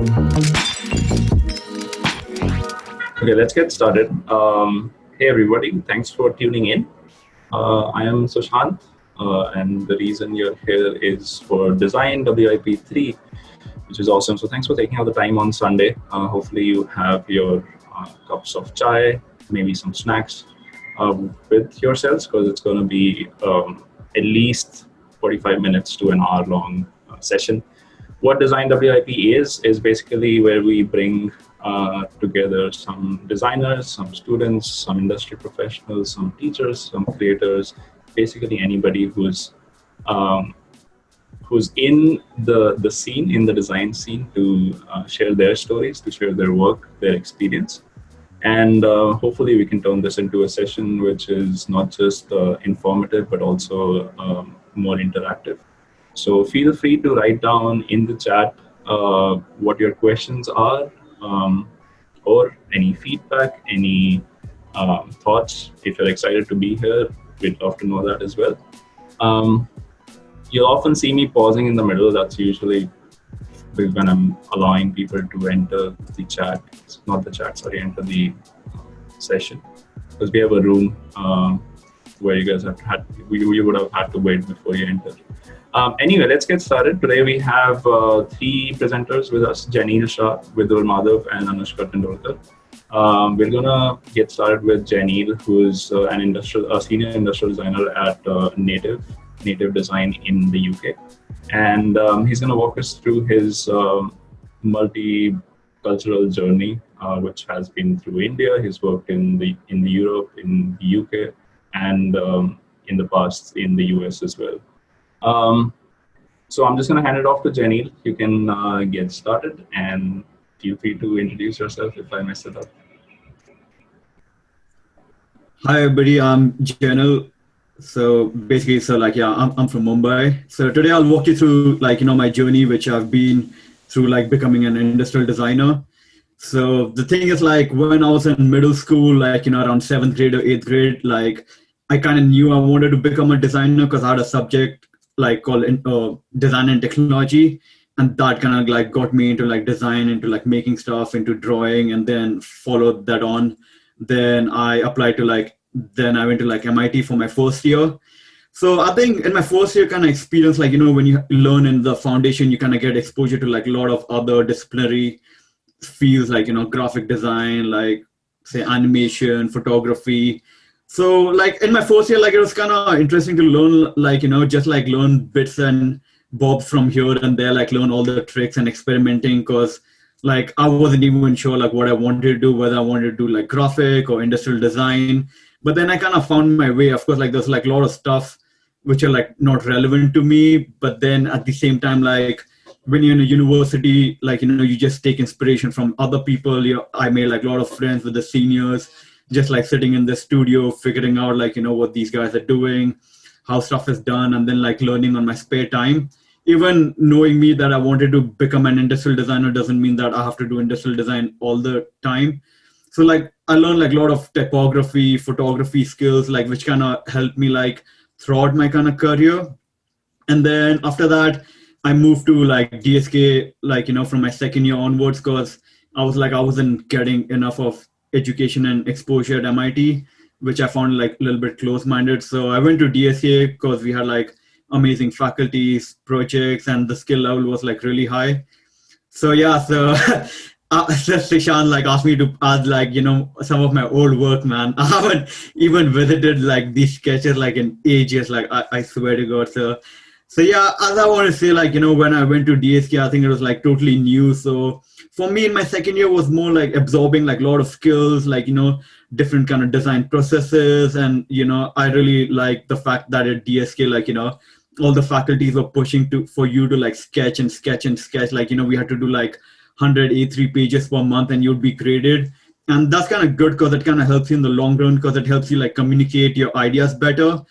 Okay, let's get started. Hey, everybody. Thanks for tuning in. I am Sushant, and the reason you're here is for Design WIP 3, which is awesome. So, thanks for taking out the time on Sunday. Hopefully, you have your cups of chai, maybe some snacks with yourselves, because it's going to be at least 45 minutes to an hour long session. What Design WIP is basically where we bring together some designers, some students, some industry professionals, some teachers, some creators, basically anybody um, who's in the scene, in the design scene, to share their stories, to share their work, their experience. And hopefully we can turn this into a session which is not just informative, but also more interactive. So feel free to write down in the chat what your questions are, um, or any feedback, any thoughts. If you're excited to be here, we'd love to know that as well. Um, you'll often see me pausing in the middle. That's usually when I'm allowing people to enter the chat, not the chat, sorry, enter the session, because we have a room where you guys you would have had to wait before you enter. Anyway, let's get started. Today we have three presenters with us: Jaineel Shah, Vidur Madhav, and Anushka Tendolkar. We're gonna get started with Jaineel, who is a senior industrial designer at Native Design in the UK, and he's gonna walk us through his multicultural journey, which has been through India. He's worked in the Europe, in the UK, and in the past in the US as well. So I'm just going to hand it off to Jaineel. You can get started, and feel free to introduce yourself if I mess it up. Hi everybody, I'm Jaineel. So basically, I'm from Mumbai. So today I'll walk you through my journey, which I've been through, becoming an industrial designer. So the thing is, when I was in middle school, around 7th grade or 8th grade, I kind of knew I wanted to become a designer because I had a subject called design and technology, and that kind of got me into design, into making stuff, into drawing, and then followed that on. Then I applied to then I went to MIT for my first year. So I think in my first year kind of experience, when you learn in the foundation, you kind of get exposure to a lot of other disciplinary fields, graphic design, say animation, photography. So in my first year, it was kind of interesting to learn, just learn bits and bobs from here and there, learn all the tricks and experimenting, because I wasn't even sure what I wanted to do, whether I wanted to do graphic or industrial design. But then I kind of found my way. Of course, there's a lot of stuff which are not relevant to me. But then at the same time, when you're in a university, you just take inspiration from other people. I made a lot of friends with the seniors, just sitting in the studio, figuring out what these guys are doing, how stuff is done, and then learning on my spare time. Even knowing me that I wanted to become an industrial designer doesn't mean that I have to do industrial design all the time. So I learned a lot of typography, photography skills, which kind of helped me throughout my kind of career. And then after that, I moved to DSK, from my second year onwards, because I wasn't getting enough of education and exposure at MIT, which I found a little bit close-minded. So I went to DSA because we had amazing faculties, projects, and the skill level was really high. So yeah, so Srishan asked me to add some of my old work, man. I haven't even visited these sketches in ages, I swear to God. So yeah, as I want to say, when I went to DSK, I think it was totally new. So for me, in my second year was more absorbing a lot of skills, different kind of design processes. And, I really like the fact that at DSK, all the faculties were pushing for you to sketch and sketch and sketch. We had to do 100 A3 pages per month and you'd be graded. And that's kind of good because it kind of helps you in the long run, because it helps you communicate your ideas better.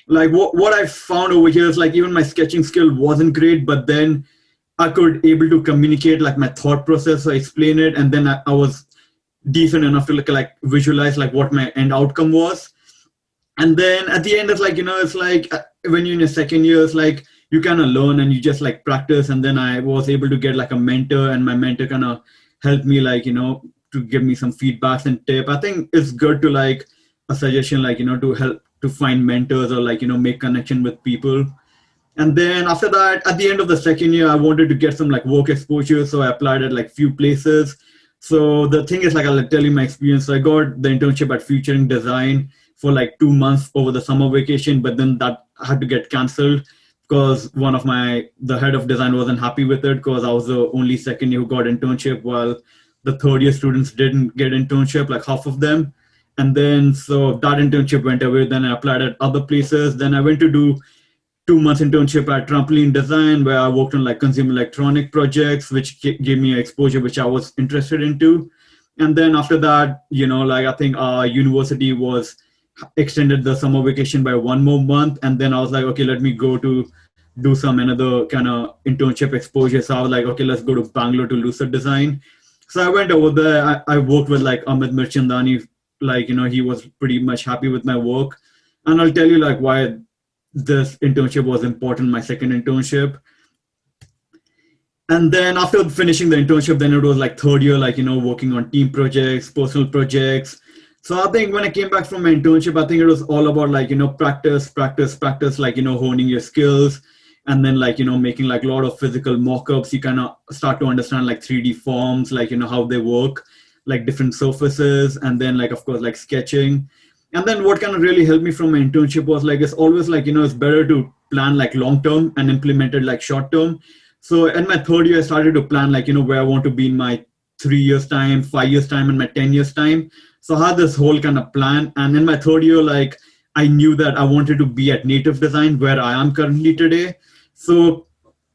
What I found over here is even my sketching skill wasn't great, but then I could able to communicate my thought process, so explain it, and then I was decent enough to visualize what my end outcome was. And then at the end, it's it's when you're in your second year, it's you kind of learn and you just like practice. And then I was able to get like a mentor, and my mentor kind of helped me, like, to give me some feedbacks and tip. I think it's good to like a suggestion, like, to help to find mentors, or like, make connection with people. And then after that, at the end of the second year, I wanted to get some like work exposure. So I applied at like few places. So the thing is, like, I'll tell you my experience. So I got the internship at Futuring Design for like 2 months over the summer vacation, but then that had to get canceled because one of the head of design wasn't happy with it, because I was the only second year who got internship, while the third year students didn't get internship, like half of them. And then so that internship went away. Then I applied at other places. Then I went to do 2 months internship at Trampoline Design, where I worked on like consumer electronic projects, which gave me exposure which I was interested into. And then after that, like, I think our university was extended the summer vacation by 1 more month, and then I was like, okay, let me go to do some another kind of internship exposure. So I was like, okay, let's go to Bangalore to Lucid Design. So I went over there. I worked with like Amit Mirchandani. Like, he was pretty much happy with my work. And I'll tell you like why this internship was important, my second internship. And then after finishing the internship, then it was like third year, like, working on team projects, personal projects. So I think when I came back from my internship, I think it was all about like, practice, practice, practice, like, honing your skills. And then like, making like a lot of physical mock-ups. You kind of start to understand like 3D forms, like, how they work, like different surfaces. And then like, of course, like sketching. And then what kind of really helped me from my internship was like, it's always like, it's better to plan like long-term and implement it like short-term. So in my third year, I started to plan like, where I want to be in my 3 years time, 5 years time, and my 10 years time. So I had this whole kind of plan. And in my third year, like, I knew that I wanted to be at Native Design, where I am currently today. So,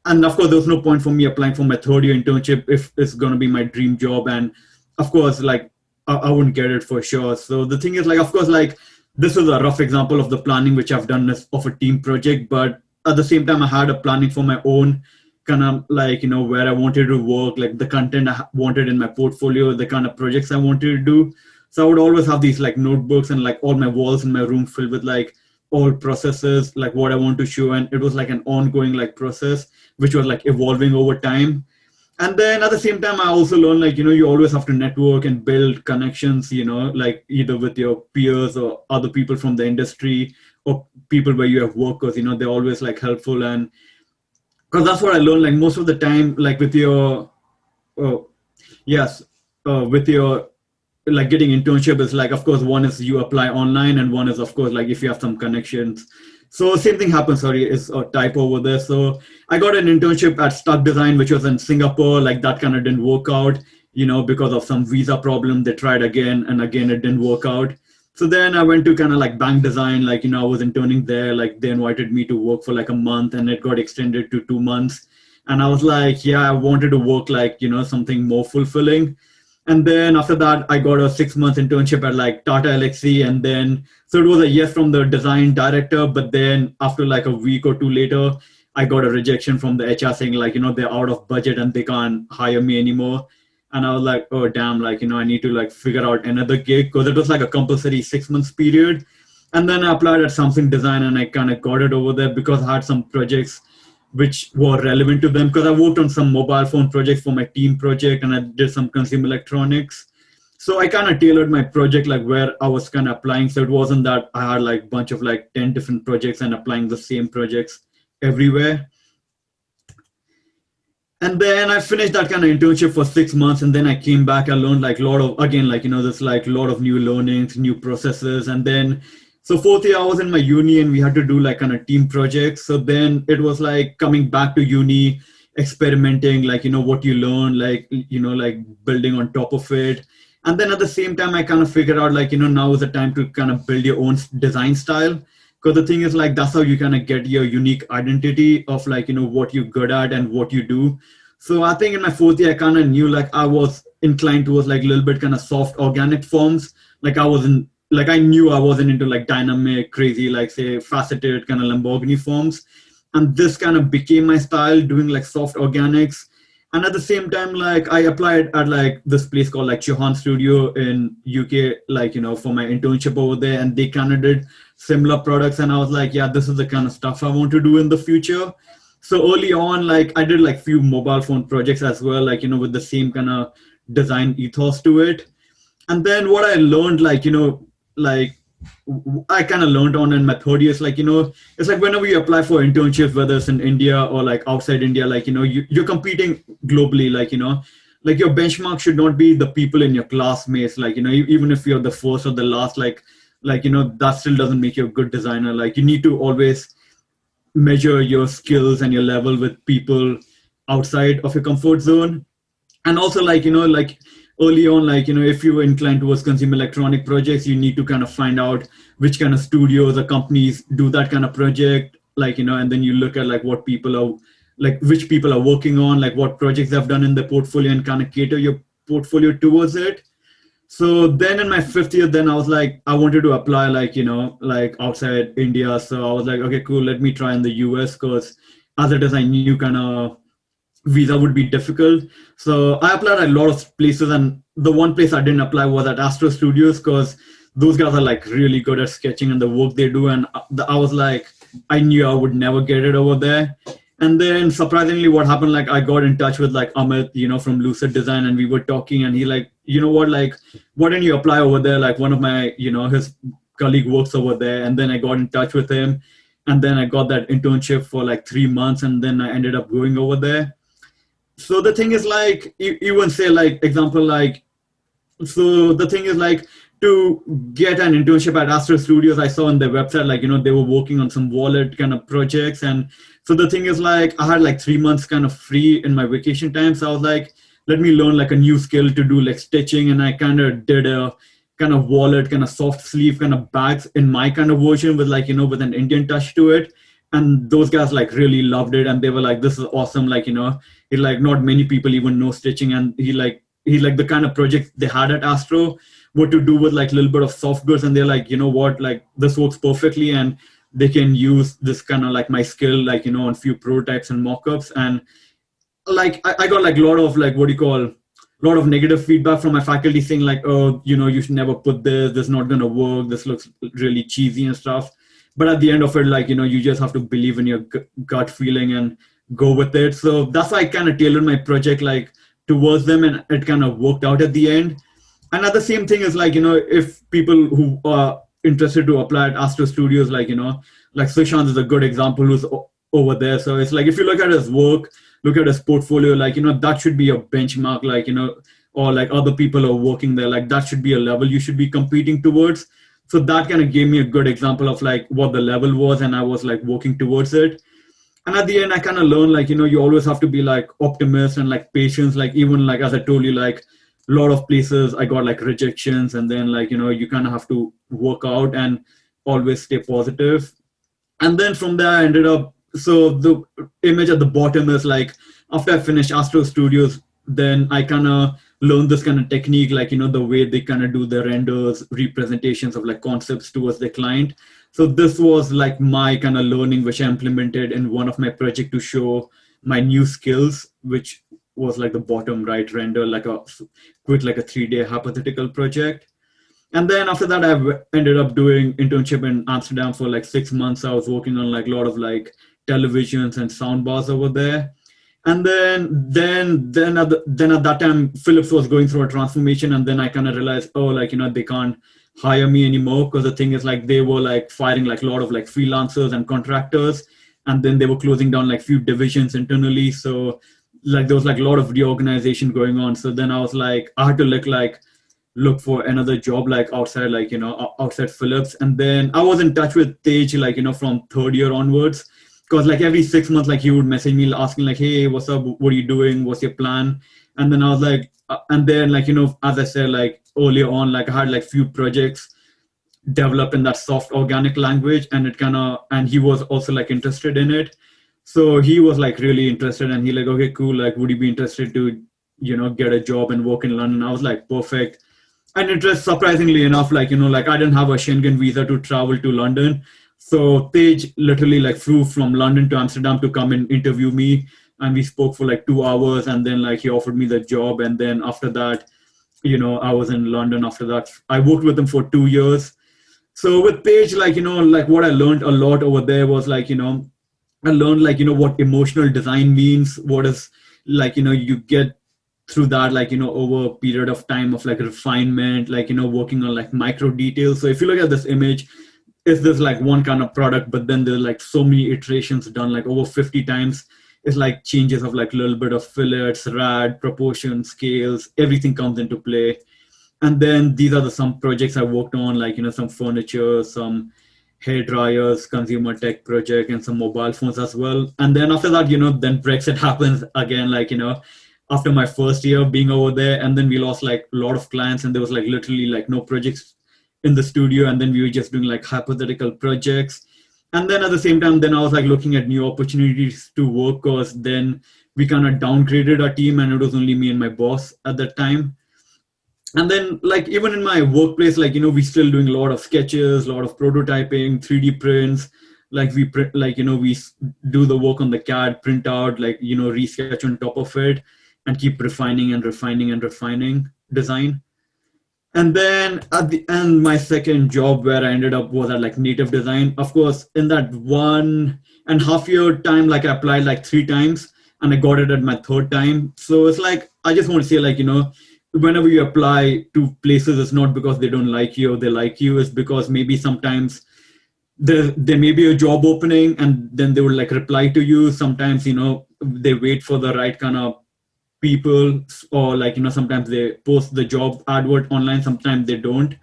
and of course, there was no point for me applying for my third year internship if it's going to be my dream job. And of course, like, I wouldn't get it for sure. So the thing is, like, of course, like, this is a rough example of the planning which I've done of a team project. But at the same time, I had a planning for my own kind of like, where I wanted to work, like the content I wanted in my portfolio, the kind of projects I wanted to do. So I would always have these like notebooks and like all my walls in my room filled with like all processes, like what I want to show. And it was like an ongoing like process, which was like evolving over time. And then at the same time, I also learned like, you always have to network and build connections, like either with your peers or other people from the industry or people where you have workers, they're always like helpful. And because that's what I learned, like most of the time, like with your, yes, with your, like getting internship is like, of course, one is you apply online, and one is, of course, like if you have some connections. So same thing happens, sorry, is a typo over there. So I got an internship at Stuck Design, which was in Singapore. Like that kind of didn't work out, because of some visa problem. They tried again and again, it didn't work out. So then I went to kind of like Bank Design, like, I was interning there. Like they invited me to work for like a month, and it got extended to 2 months. And I was like, yeah, I wanted to work like, something more fulfilling. And then after that, I got a 6 month internship at like Tata Elxsi. And then, so it was a yes from the design director. But then after like a week or two later, I got a rejection from the HR saying like, they're out of budget and they can't hire me anymore. And I was like, oh, damn, like, I need to like figure out another gig, because it was like a compulsory 6 months period. And then I applied at Something Design, and I kind of got it over there because I had some projects which were relevant to them, because I worked on some mobile phone projects for my team project, and I did some consumer electronics. So I kind of tailored my project like where I was kind of applying. So it wasn't that I had like a bunch of like 10 different projects and applying the same projects everywhere. And then I finished that kind of internship for 6 months, and then I came back. I learned like a lot of, again, like, there's like a lot of new learnings, new processes. And then, so fourth year I was in my uni, and we had to do like kind of team projects. So then it was like coming back to uni, experimenting, like, what you learn, like, like building on top of it. And then at the same time, I kind of figured out like, now is the time to kind of build your own design style. Because the thing is like, that's how you kind of get your unique identity of like, what you're good at and what you do. So I think in my fourth year, I kind of knew like I was inclined towards like a little bit kind of soft organic forms. Like I wasn't, like I knew I wasn't into like dynamic, crazy, like say faceted kind of Lamborghini forms. And this kind of became my style, doing like soft organics. And at the same time, like I applied at like this place called like Chauhan Studio in UK, like, for my internship over there. And they kind of did similar products. And I was like, yeah, this is the kind of stuff I want to do in the future. So early on, like I did like few mobile phone projects as well, like, with the same kind of design ethos to it. And then what I learned, like, like I kind of learned on in my third year is like, it's like whenever you apply for internships, whether it's in India or like outside India, like, you're competing globally, like your benchmark should not be the people in your classmates, like, even if you're the first or the last, like, that still doesn't make you a good designer. Like you need to always measure your skills and your level with people outside of your comfort zone. And also, like, like early on, like, if you're inclined towards consumer electronic projects, you need to kind of find out which kind of studios or companies do that kind of project, like, and then you look at like what people are, like which people are working on, like what projects they've done in their portfolio, and kind of cater your portfolio towards it. So then in my fifth year, then I was like, I wanted to apply, like, like outside India. So I was like, okay, cool, let me try in the US, because as it is, I knew kind of visa would be difficult. So I applied at a lot of places, and the one place I didn't apply was at Astro Studios, because those guys are like really good at sketching and the work they do. And I was like, I knew I would never get it over there. And then surprisingly, what happened, like I got in touch with like Amit, from Lucid Design, and we were talking, and he like, you know what, like, why don't you apply over there? Like one of my, his colleague works over there. And then I got in touch with him, and then I got that internship for like 3 months, and then I ended up going over there. So the thing is, like, even say, like, example, like, so the thing is, like, to get an internship at Astro Studios, I saw on their website, like, they were working on some wallet kind of projects. And so the thing is, like, I had like 3 months kind of free in my vacation time. So I was like, let me learn like a new skill to do like stitching. And I kind of did a kind of wallet, kind of soft sleeve kind of bags in my kind of version with like, with an Indian touch to it. And those guys like really loved it, and they were like, this is awesome, like, it like not many people even know stitching. And he like the kind of project they had at Astro were to do with like a little bit of soft goods, and they're like, you know what, like this works perfectly, and they can use this kind of like my skill, like, on few prototypes and mock-ups. And like I got like a lot of like, what do you call, a lot of negative feedback from my faculty saying like, oh, you should never put this not gonna work, this looks really cheesy and stuff. But at the end of it, like, you just have to believe in your gut feeling and go with it. So that's why I kind of tailored my project like towards them, and it kind of worked out at the end. And at the same thing is like, if people who are interested to apply at Astro Studios, like, like Sushant is a good example who's over there. So it's like, if you look at his work, look at his portfolio, like, that should be a benchmark, like, or like other people are working there, like that should be a level you should be competing towards. So that kind of gave me a good example of like what the level was, and I was like working towards it. And at the end, I kind of learned like, you always have to be like optimist and like patience. Like even like, as I told you, like a lot of places I got like rejections, and then like, you kind of have to work out and always stay positive. And then from there I ended up, so the image at the bottom is like, after I finished Astro Studios, then I kind of learned this kind of technique, like, the way they kind of do the renders, representations of like concepts towards the client. So this was like my kind of learning, which I implemented in one of my project to show my new skills, which was like the bottom right render, like a quick, like a 3-day hypothetical project. And then after that, I ended up doing internship in Amsterdam for like 6 months. I was working on like a lot of like televisions and sound bars over there. And then at that time, Philips was going through a transformation, and then I kind of realized, oh, like, they can't hire me anymore, because the thing is like, they were like firing like a lot of like freelancers and contractors, and then they were closing down like few divisions internally. So like there was like a lot of reorganization going on. So then I was like, I had to look for another job like outside, like, outside Philips. And then I was in touch with Tej, like, from third year onwards, because like every 6 months, like he would message me asking like, hey, what's up, what are you doing, what's your plan? And then I was like, and then like, as I said, like earlier on, like I had like few projects developed in that soft organic language, and it kind of, and he was also like interested in it. So he was like really interested, and he like, okay, cool, like would you be interested to get a job and work in London? I was like, perfect. And it was surprisingly enough, like, like I didn't have a Schengen visa to travel to London. So Tej literally like flew from London to Amsterdam to come and interview me. And we spoke for like 2 hours, and then like he offered me the job. And then after that, I was in London after that. I worked with him for 2 years. So with Tej, like, like what I learned a lot over there was like, I learned like, what emotional design means, what is like, you get through that, like, over a period of time of like refinement, like, working on like micro details. So if you look at this image, is this like one kind of product, but then there's like so many iterations done like over 50 times. It's like changes of like a little bit of fillets, rad, proportion, scales, everything comes into play. And then these are the some projects I worked on, like some furniture, some hair dryers, consumer tech project, and some mobile phones as well. And then after that, then Brexit happens again, like after my first year being over there, and then we lost like a lot of clients, and there was like literally like no projects in the studio, and then we were just doing like hypothetical projects. And then at the same time, then I was like looking at new opportunities to work, because then we kind of downgraded our team, and it was only me and my boss at that time. And then like even in my workplace, like we still doing a lot of sketches, a lot of prototyping, 3D prints. Like we print, like we do the work on the CAD, print out, like resketch on top of it, and keep refining and refining and refining design. And then at the end, my second job where I ended up was at like native design. Of course, in that 1.5 year time, like I applied like 3 times, and I got it at my third time. So it's like, I just want to say, like, whenever you apply to places, it's not because they don't like you or they like you. It's because maybe sometimes there may be a job opening, and then they would like reply to you. Sometimes, they wait for the right kind of people, or like sometimes they post the job advert online, sometimes they don't.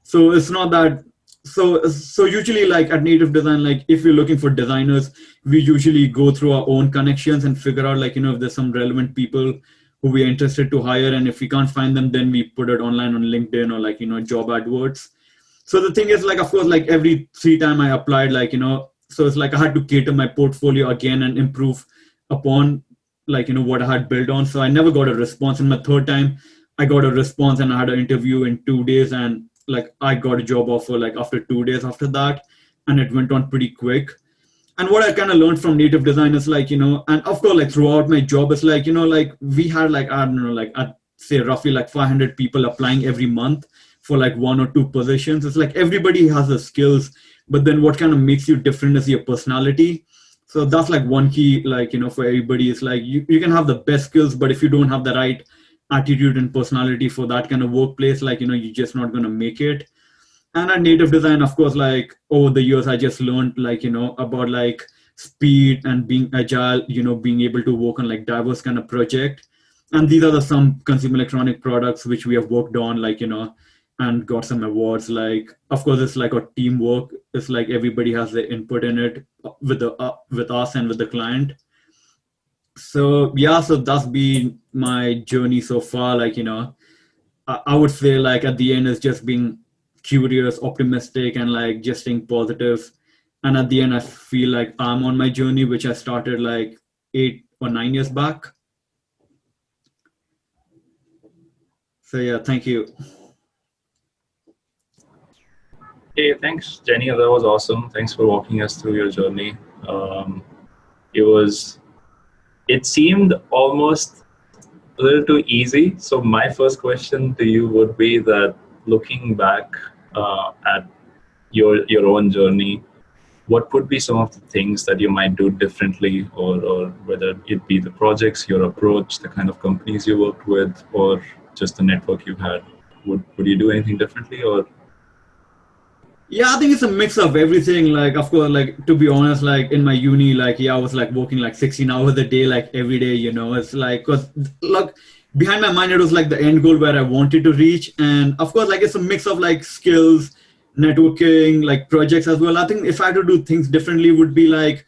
So it's not that. So usually, like at native design, like if you're looking for designers, we usually go through our own connections and figure out, like if there's some relevant people who we're interested to hire, and if we can't find them, then we put it online on LinkedIn or like job adverts. So the thing is, like, of course, like every 3 time I applied, like so it's like I had to cater my portfolio again and improve upon, like what I had built on. So I never got a response. In my third time, I got a response, and I had an interview in 2 days, and like I got a job offer like after 2 days after that, and it went on pretty quick. And what I kind of learned from native design is like and of course, like throughout my job, it's like like we had like, I don't know, like I'd say roughly like 500 people applying every month for like 1 or 2 positions. It's like everybody has the skills, but then what kind of makes you different is your personality. So that's like one key, like for everybody, is like you can have the best skills, but if you don't have the right attitude and personality for that kind of workplace, like you're just not going to make it. And at native design, of course, like over the years, I just learned like about like speed and being agile, being able to work on like diverse kind of project. And these are the some consumer electronic products which we have worked on, like and got some awards. Like, of course, it's like a teamwork. It's like everybody has their input in it, with the with us and with the client. So yeah, so that's been my journey so far. Like I would say, like at the end, is just being curious, optimistic, and like just staying positive. And at the end, I feel like I'm on my journey, which I started like 8 or 9 years back. So yeah, thank you. Hey, thanks, Jenny. That was awesome. Thanks for walking us through your journey. It was, it seemed almost a little too easy. So my first question to you would be that, looking back at your own journey, what would be some of the things that you might do differently, or whether it be the projects, your approach, the kind of companies you worked with, or just the network you had? Would you do anything differently, or? Yeah, I think it's a mix of everything. Like, of course, like to be honest, like in my uni, like yeah, I was like working like 16 hours a day, like every day. It's like, cause like behind my mind, it was like the end goal where I wanted to reach. And of course, like it's a mix of like skills, networking, like projects as well. I think if I had to do things differently, would be like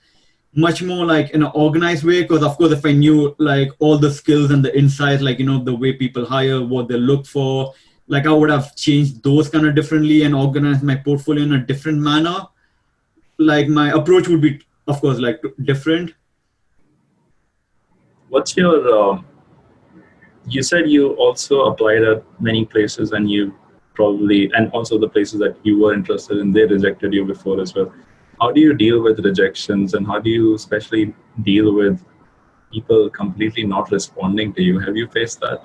much more like in an organized way. Because of course, if I knew like all the skills and the insights, like the way people hire, what they look for, like I would have changed those kind of differently and organized my portfolio in a different manner. Like my approach would be, of course, like different. What's your you said you also applied at many places, and you probably, and also the places that you were interested in, they rejected you before as well. How do you deal with rejections, and how do you especially deal with people completely not responding to you? Have you faced that?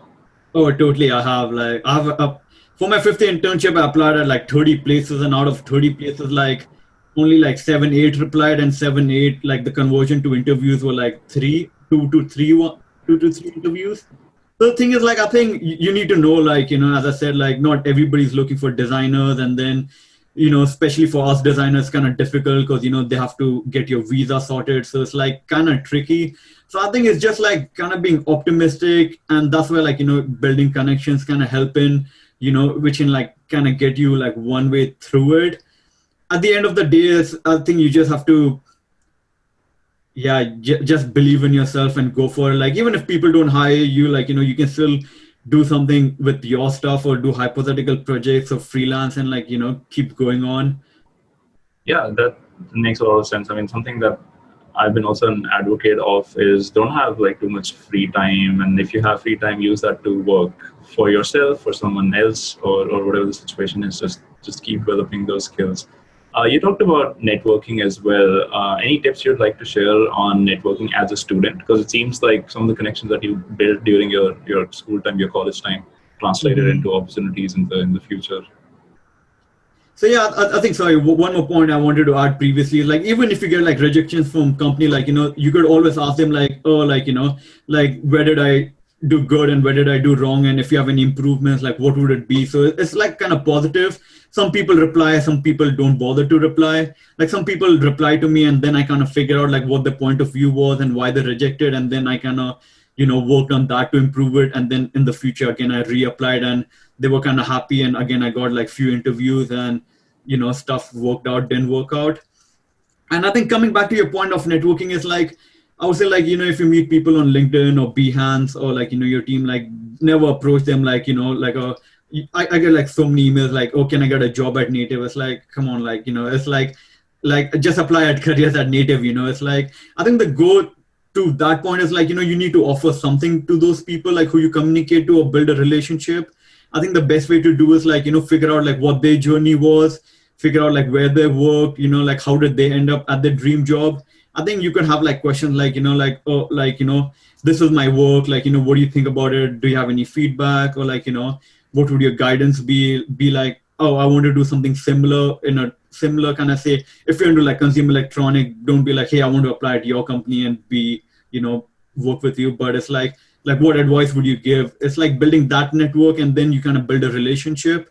Oh, totally. I have for my fifth internship, I applied at like 30 places, and out of 30 places, like only like 7-8 replied, and 7-8 like the conversion to interviews were like 2 to 3 interviews. So the thing is, like, I think you need to know, like, as I said, like, not everybody's looking for designers. And then, especially for us designers, kind of difficult because, they have to get your visa sorted. So it's like kind of tricky. So I think it's just like kind of being optimistic. And that's where, like, building connections kind of help in, which can like kind of get you like one way through it. At the end of the day, I think you just have to, yeah, just believe in yourself and go for it. Like, even if people don't hire you, like, you can still do something with your stuff or do hypothetical projects or freelance and, like, keep going on. Yeah, that makes a lot of sense. I mean, something that I've been also an advocate of is don't have like too much free time, and if you have free time, use that to work for yourself, for someone else, or whatever the situation is. Just keep developing those skills. You talked about networking as well. Any tips you'd like to share on networking as a student? Because it seems like some of the connections that you built during your school time, your college time, translated Mhm. into opportunities in the future. So yeah, I think, sorry, one more point I wanted to add previously is, like, even if you get like rejections from company, like, you could always ask them, like, oh, like, like, where did I do good and where did I do wrong, and if you have any improvements, like, what would it be? So it's like kind of positive. Some people reply, some people don't bother to reply. Like, some people reply to me, and then I kind of figure out like what the point of view was and why they rejected, and then I kind of, worked on that to improve it. And then in the future, again, I reapplied, and they were kind of happy. And again, I got like few interviews, and stuff worked out, didn't work out. And I think, coming back to your point of networking, is like, I would say, like, if you meet people on LinkedIn or Behance, or like, your team, like, never approach them like, like a, I get like so many emails like, oh, can I get a job at Native? It's like, come on, like, it's like just apply at careers at Native. It's like, I think the go to that point is like, you need to offer something to those people, like, who you communicate to or build a relationship. I think the best way to do is like, figure out like what their journey was, figure out like where they work, like how did they end up at their dream job. I think you could have like questions like, like, oh, like, this is my work, like, what do you think about it? Do you have any feedback? Or like, what would your guidance be like, oh, I want to do something similar, in a similar kind of, say, if you're into like consumer electronic, don't be like, hey, I want to apply at your company and be, work with you. But it's like what advice would you give? It's like building that network, and then you kind of build a relationship,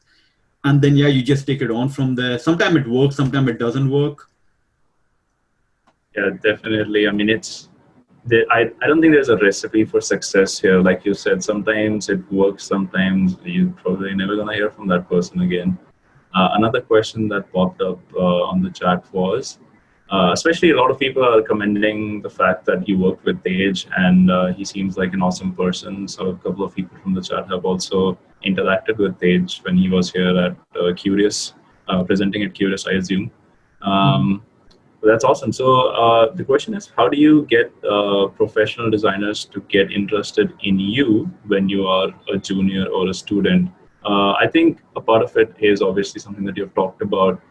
and then, yeah, you just take it on from there. Sometimes it works, sometimes it doesn't work. Yeah, definitely. I mean, I don't think there's a recipe for success here. Like you said, sometimes it works, sometimes you're probably never going to hear from that person again. Another question that popped up on the chat was, especially a lot of people are commending the fact that you worked with Tej, and he seems like an awesome person. So a couple of people from the chat have also interacted with Tej when he was here at Curious, presenting at Curious, I assume. Um, that's awesome. So the question is, how do you get professional designers to get interested in you when you are a junior or a student? I think a part of it is obviously something that you've talked about,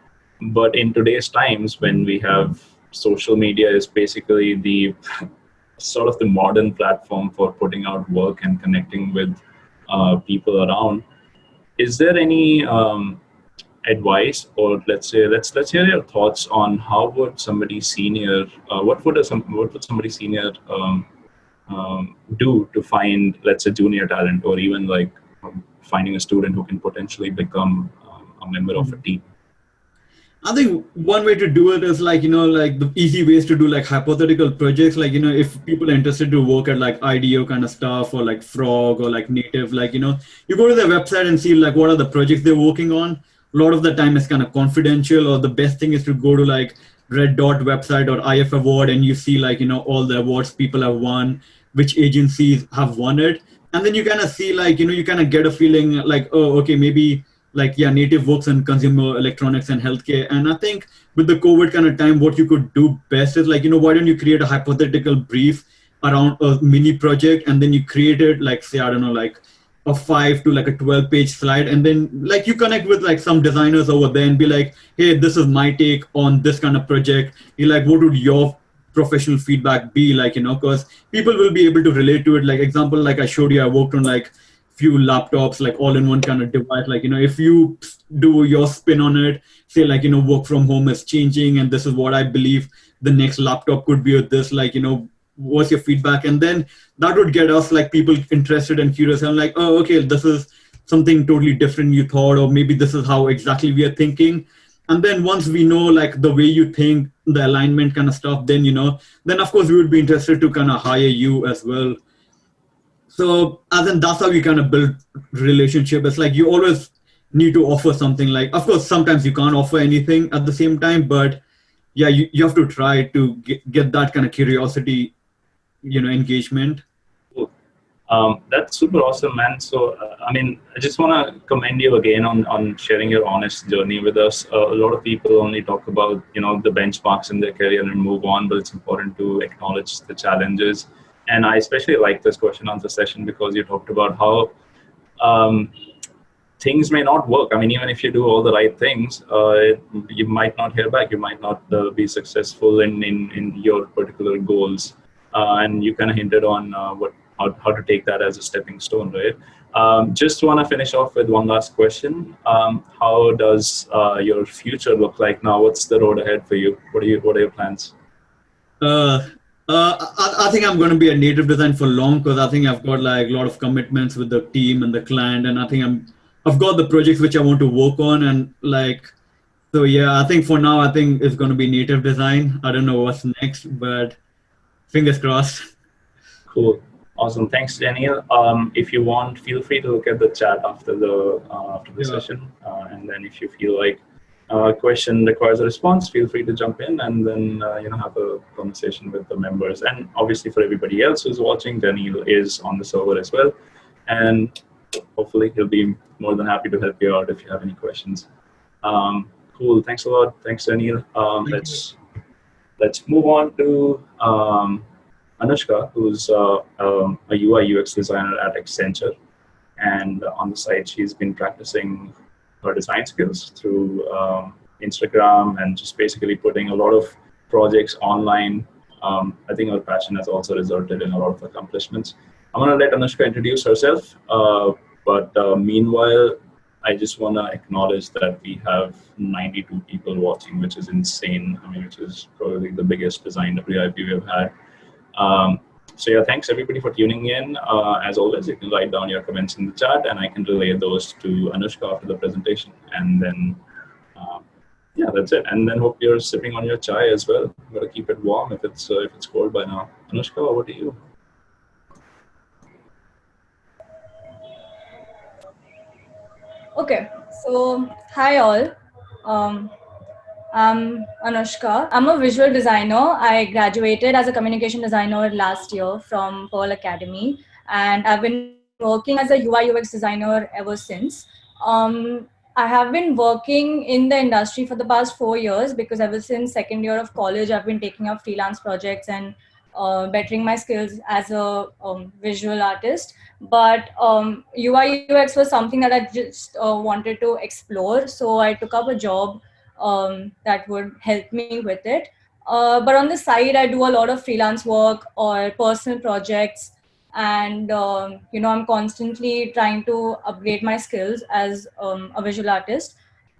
but in today's times when we have social media is basically the sort of the modern platform for putting out work and connecting with people around. Is there any advice, or let's say let's hear your thoughts on how would somebody senior what would somebody senior do to find, let's say, junior talent, or even like finding a student who can potentially become a member of a team. I think one way to do it is like, like the easy ways to do like hypothetical projects. Like, if people are interested to work at like IDEO kind of stuff, or like Frog, or like Native, like, you go to their website and see like what are the projects they're working on. A lot of the time it's kind of confidential, or the best thing is to go to like Red Dot website or IF Award, and you see like, all the awards people have won, which agencies have won it. And then you kind of see like, you kind of get a feeling like, oh, okay, maybe like, yeah, Native works in consumer electronics and healthcare. And I think with the COVID kind of time, what you could do best is like, why don't you create a hypothetical brief around a mini project, and then you create it like, say, I don't know, like a 5 to like a 12-page slide, and then like you connect with like some designers over there and be like, hey, this is my take on this kind of project. You like, what would your professional feedback be like, because people will be able to relate to it. Like, example, like I showed you, I worked on like few laptops like all in one kind of device. Like, if you do your spin on it, say like, work from home is changing and this is what I believe the next laptop could be, or this, like, what's your feedback? And then that would get us like people interested and curious and like, oh, okay, this is something totally different you thought, or maybe this is how exactly we are thinking. And then once we know like the way you think, the alignment kind of stuff, then then of course we would be interested to kind of hire you as well. So as in that's how you kind of build relationship. It's like you always need to offer something. Like, of course sometimes you can't offer anything at the same time, but yeah, you have to try to get that kind of curiosity, engagement. Cool. That's super awesome, man. So, I mean, I just want to commend you again on sharing your honest journey with us. A lot of people only talk about, the benchmarks in their career and move on, but it's important to acknowledge the challenges. And I especially like this question answer session because you talked about how um, things may not work. I mean, even if you do all the right things, you might not hear back. You might not be successful in your particular goals. And you kind of hinted on how to take that as a stepping stone, right? Just want to finish off with one last question. How does your future look like now? What's the road ahead for you? What are your plans? Uh, I think I'm going to be a native design for long because I think I've got like a lot of commitments with the team and the client, and I think I've got the projects which I want to work on, and like, so yeah, I think for now I think it's going to be native design. I don't know what's next, but fingers crossed. Cool. Awesome. Thanks, Daniel. If you want, feel free to look at the chat after the Yeah. session, and then if you feel like a question requires a response, feel free to jump in and then have a conversation with the members. And obviously, for everybody else who's watching, Daniel is on the server as well, and hopefully he'll be more than happy to help you out if you have any questions. Cool. Thanks a lot. Thanks, Daniel. Thank you. Let's move on to Anushka, who's a UI UX designer at Accenture. And on the side, she's been practicing her design skills through Instagram and just basically putting a lot of projects online. I think her passion has also resulted in a lot of accomplishments. I'm going to let Anushka introduce herself. But meanwhile, I just want to acknowledge that we have 92 people watching, which is insane. I mean, which is probably the biggest design WIP we've had. Um, so yeah, thanks everybody for tuning in. As always, you can write down your comments in the chat, and I can relay those to Anushka after the presentation. And then, yeah, that's it. And then hope you're sipping on your chai as well. Got to keep it warm if it's cold by now. Anushka, over to you. Okay, so hi all. Um, I'm Anushka. I'm a visual designer. I graduated as a communication designer last year from Pearl Academy, and I've been working as a UI UX designer ever since. Um, I have been working in the industry for the past 4 years because ever since second year of college, I've been taking up freelance projects and bettering my skills as a visual artist. But UI UX was something that I just wanted to explore, so I took up a job that would help me with it. But on the side, I do a lot of freelance work or personal projects, and I'm constantly trying to upgrade my skills as a visual artist.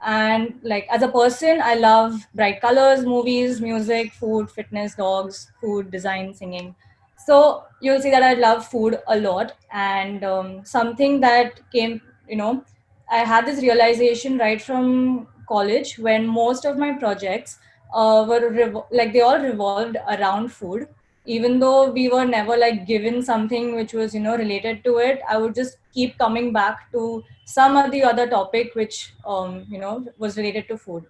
And like as a person, I love bright colors, movies, music, food, fitness, dogs, food, design, singing. So you'll see that I love food a lot, and something that came, I had this realization right from college when most of my projects like they all revolved around food. Even though we were never like given something which was related to it, I would just keep coming back to some of the other topic which was related to food.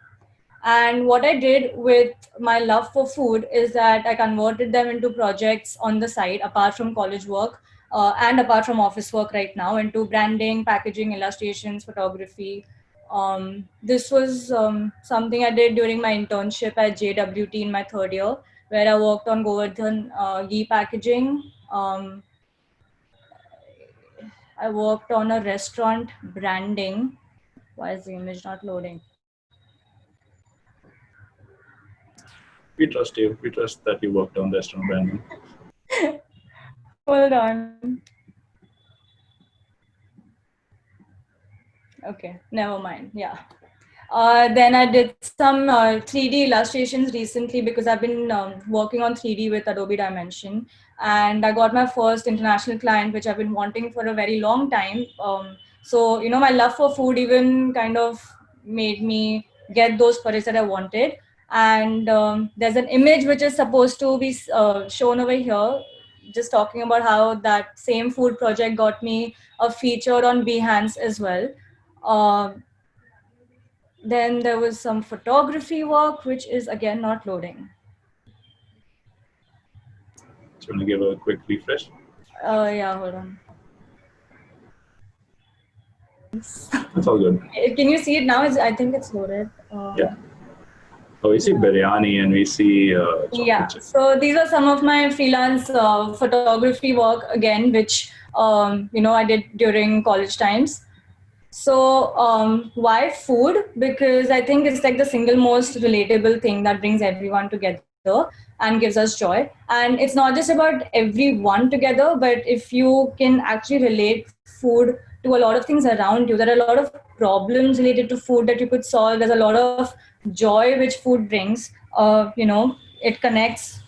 And what I did with my love for food is that I converted them into projects on the side, apart from college work and apart from office work right now, into branding, packaging, illustrations, photography. This was something I did during my internship at JWT in my third year, where I worked on Govardhan ghee packaging. I worked on a restaurant branding. Why is the image not loading? We trust you. We trust that you worked on restaurant branding. Hold on. Okay, never mind. Yeah. Then I did some 3D illustrations recently because I've been working on 3D with Adobe Dimension, and I got my first international client, which I've been wanting for a very long time. So my love for food even kind of made me get those projects that I wanted. And there's an image which is supposed to be shown over here, just talking about how that same food project got me a feature on Behance as well. Uh, then there was some photography work, which is again not loading. Do you want to give a quick refresh? Yeah, hold on. That's all good. Can you see it now? I think it's loaded. Yeah. Oh, we see biryani and we see Yeah, chocolate chip. so these are some of my freelance photography work again, which I did during college times. So why food? Because I think it's like the single most relatable thing that brings everyone together and gives us joy. And it's not just about everyone together, but if you can actually relate food to a lot of things around you, there are a lot of problems related to food that you could solve. There's a lot of joy which food brings. It connects.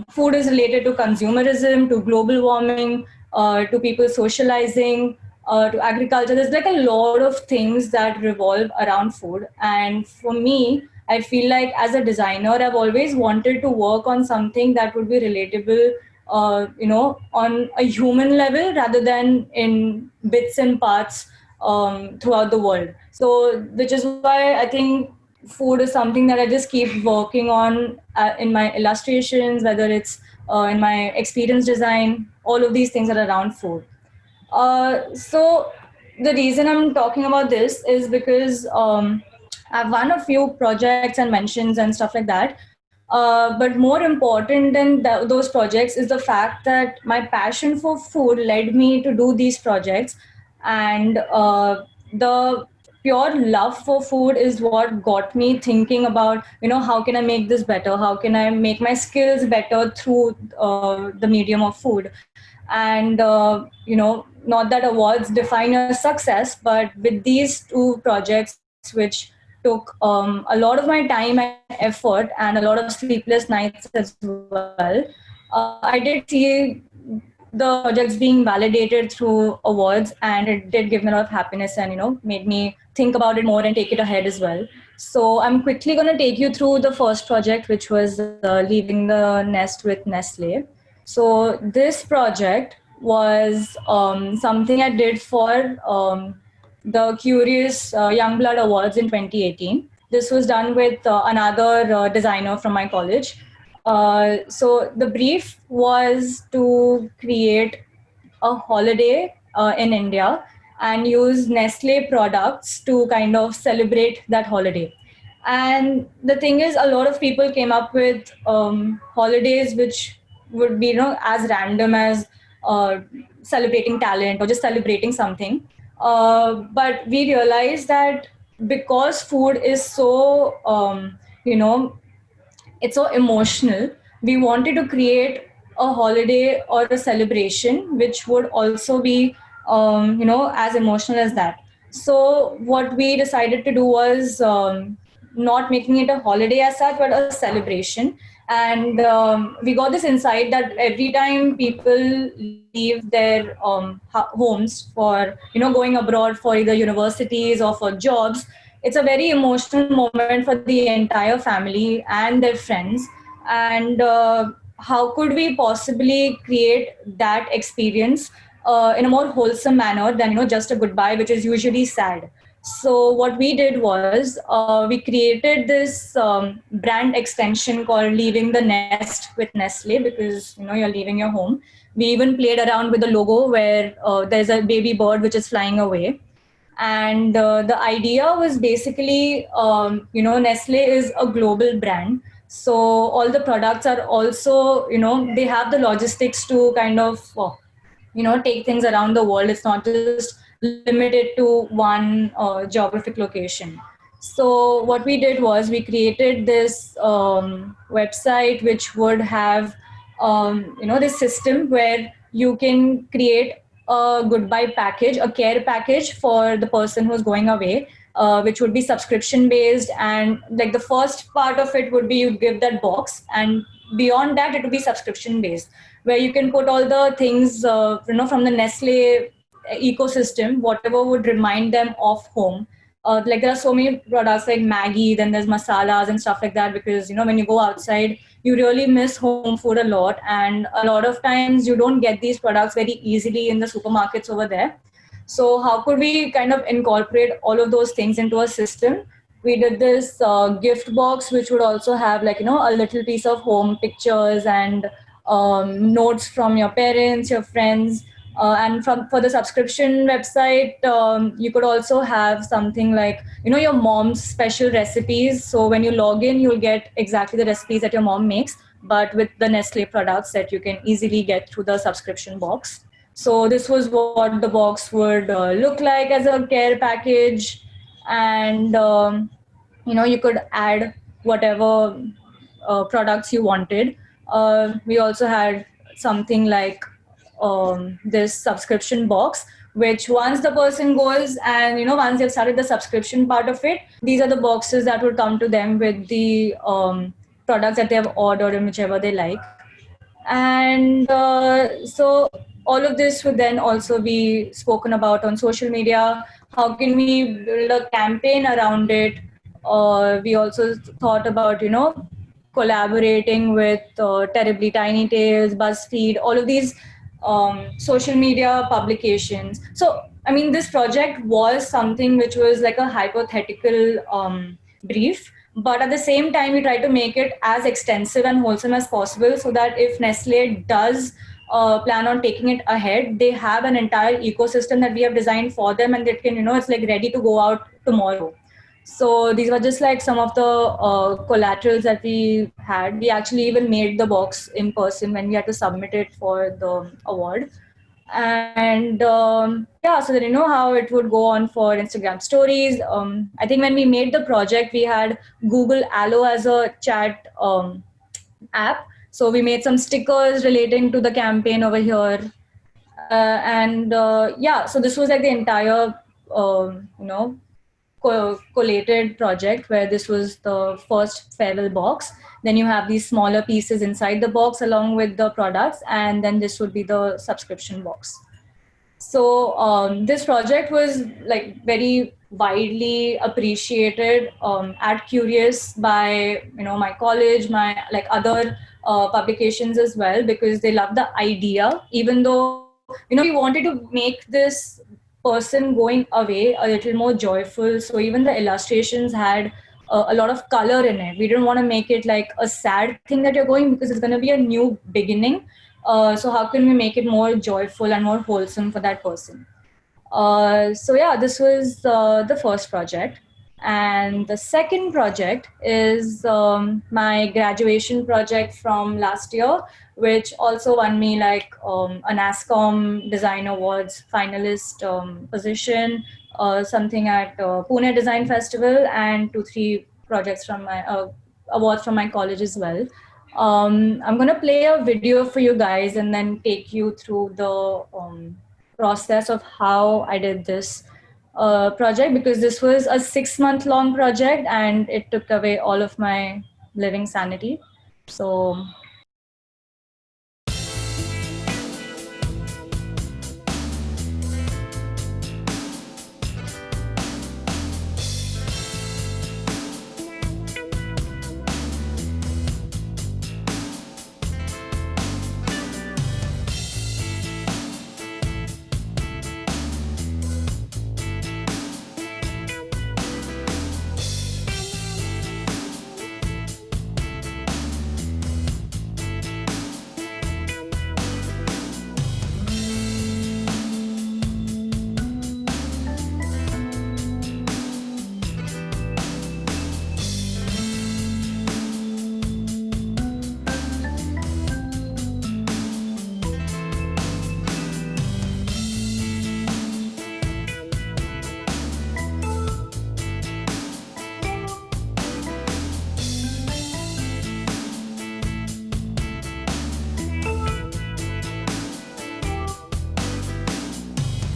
Food is related to consumerism, to global warming, to people socializing, to agriculture. There's like a lot of things that revolve around food. And for me, I feel like as a designer, I've always wanted to work on something that would be relatable, on a human level rather than in bits and parts throughout the world. So, which is why I think food is something that I just keep working on in my illustrations, whether it's in my experience design, all of these things are around food. So the reason I'm talking about this is because I've won a few projects and mentions and stuff like that. But more important than those projects is the fact that my passion for food led me to do these projects, and the pure love for food is what got me thinking about how can I make this better, how can I make my skills better through the medium of food. And not that awards define your success, but with these two projects which took a lot of my time and effort and a lot of sleepless nights as well, I did see the projects being validated through awards, and it did give me a lot of happiness and made me think about it more and take it ahead as well. So I'm quickly going to take you through the first project, which was leaving the nest with Nestle. So this project was something I did for the Curious Youngblood Awards in 2018. This was done with another designer from my college. So the brief was to create a holiday in India and use Nestle products to kind of celebrate that holiday. And the thing is, a lot of people came up with holidays which would be, as random as uh, celebrating talent or just celebrating something. But we realized that because food is so, it's so emotional, we wanted to create a holiday or a celebration which would also be as emotional as that. So what we decided to do was not making it a holiday as such but a celebration. And we got this insight that every time people leave their homes for going abroad for either universities or for jobs, it's a very emotional moment for the entire family and their friends. And how could we possibly create that experience in a more wholesome manner than just a goodbye, which is usually sad. So what we did was we created this brand extension called Leaving the Nest with Nestle, because you're leaving your home. We even played around with the logo where there's a baby bird which is flying away. And the idea was basically, Nestle is a global brand. So all the products are also, they have the logistics to kind of, take things around the world. It's not just limited to one geographic location. So what we did was we created this website which would have, this system where you can create a goodbye package, a care package for the person who's going away, which would be subscription based. And like the first part of it would be you give that box, and beyond that it would be subscription based, where you can put all the things from the Nestle ecosystem, whatever would remind them of home. Like there are so many products like Maggie, then there's masalas and stuff like that, because when you go outside, you really miss home food a lot, and a lot of times you don't get these products very easily in the supermarkets over there. So how could we kind of incorporate all of those things into a system? We did this gift box, which would also have like a little piece of home pictures and notes from your parents, your friends, and for the subscription website, you could also have something like your mom's special recipes. So when you log in, you'll get exactly the recipes that your mom makes, but with the Nestle products that you can easily get through the subscription box. So this was what the box would look like as a care package, and you could add whatever products you wanted. We also had something like this subscription box, which once the person goes and once they've started the subscription part of it, these are the boxes that would come to them with the products that they have ordered and whichever they like. And so all of this would then also be spoken about on social media. How can we build a campaign around it? We also thought about collaborating with Terribly Tiny Tales, BuzzFeed, all of these social media publications. So I mean, this project was something which was like a hypothetical brief, but at the same time we try to make it as extensive and wholesome as possible, so that if Nestle does plan on taking it ahead, they have an entire ecosystem that we have designed for them, and it can it's like ready to go out tomorrow. So these were just like some of the collaterals that we had. We actually even made the box in person when we had to submit it for the award. And yeah, so that how it would go on for Instagram stories. I think when we made the project, we had Google Allo as a chat app. So we made some stickers relating to the campaign over here. And yeah, so this was like the entire, collated project, where this was the first farewell box. Then you have these smaller pieces inside the box along with the products, and then this would be the subscription box. So this project was like very widely appreciated at Curious by my college, my like other publications as well, because they love the idea. Even though we wanted to make this person going away a little more joyful, so even the illustrations had a lot of color in it. We didn't want to make it like a sad thing that you're going, because it's going to be a new beginning. So how can we make it more joyful and more wholesome for that person? So yeah, this was the first project. And the second project is my graduation project from last year, which also won me like a NASCOM Design Awards finalist position, something at Pune Design Festival, and 2-3 projects from my awards from my college as well. I'm going to play a video for you guys and then take you through the process of how I did this project, because this was a 6-month long project and it took away all of my living sanity. So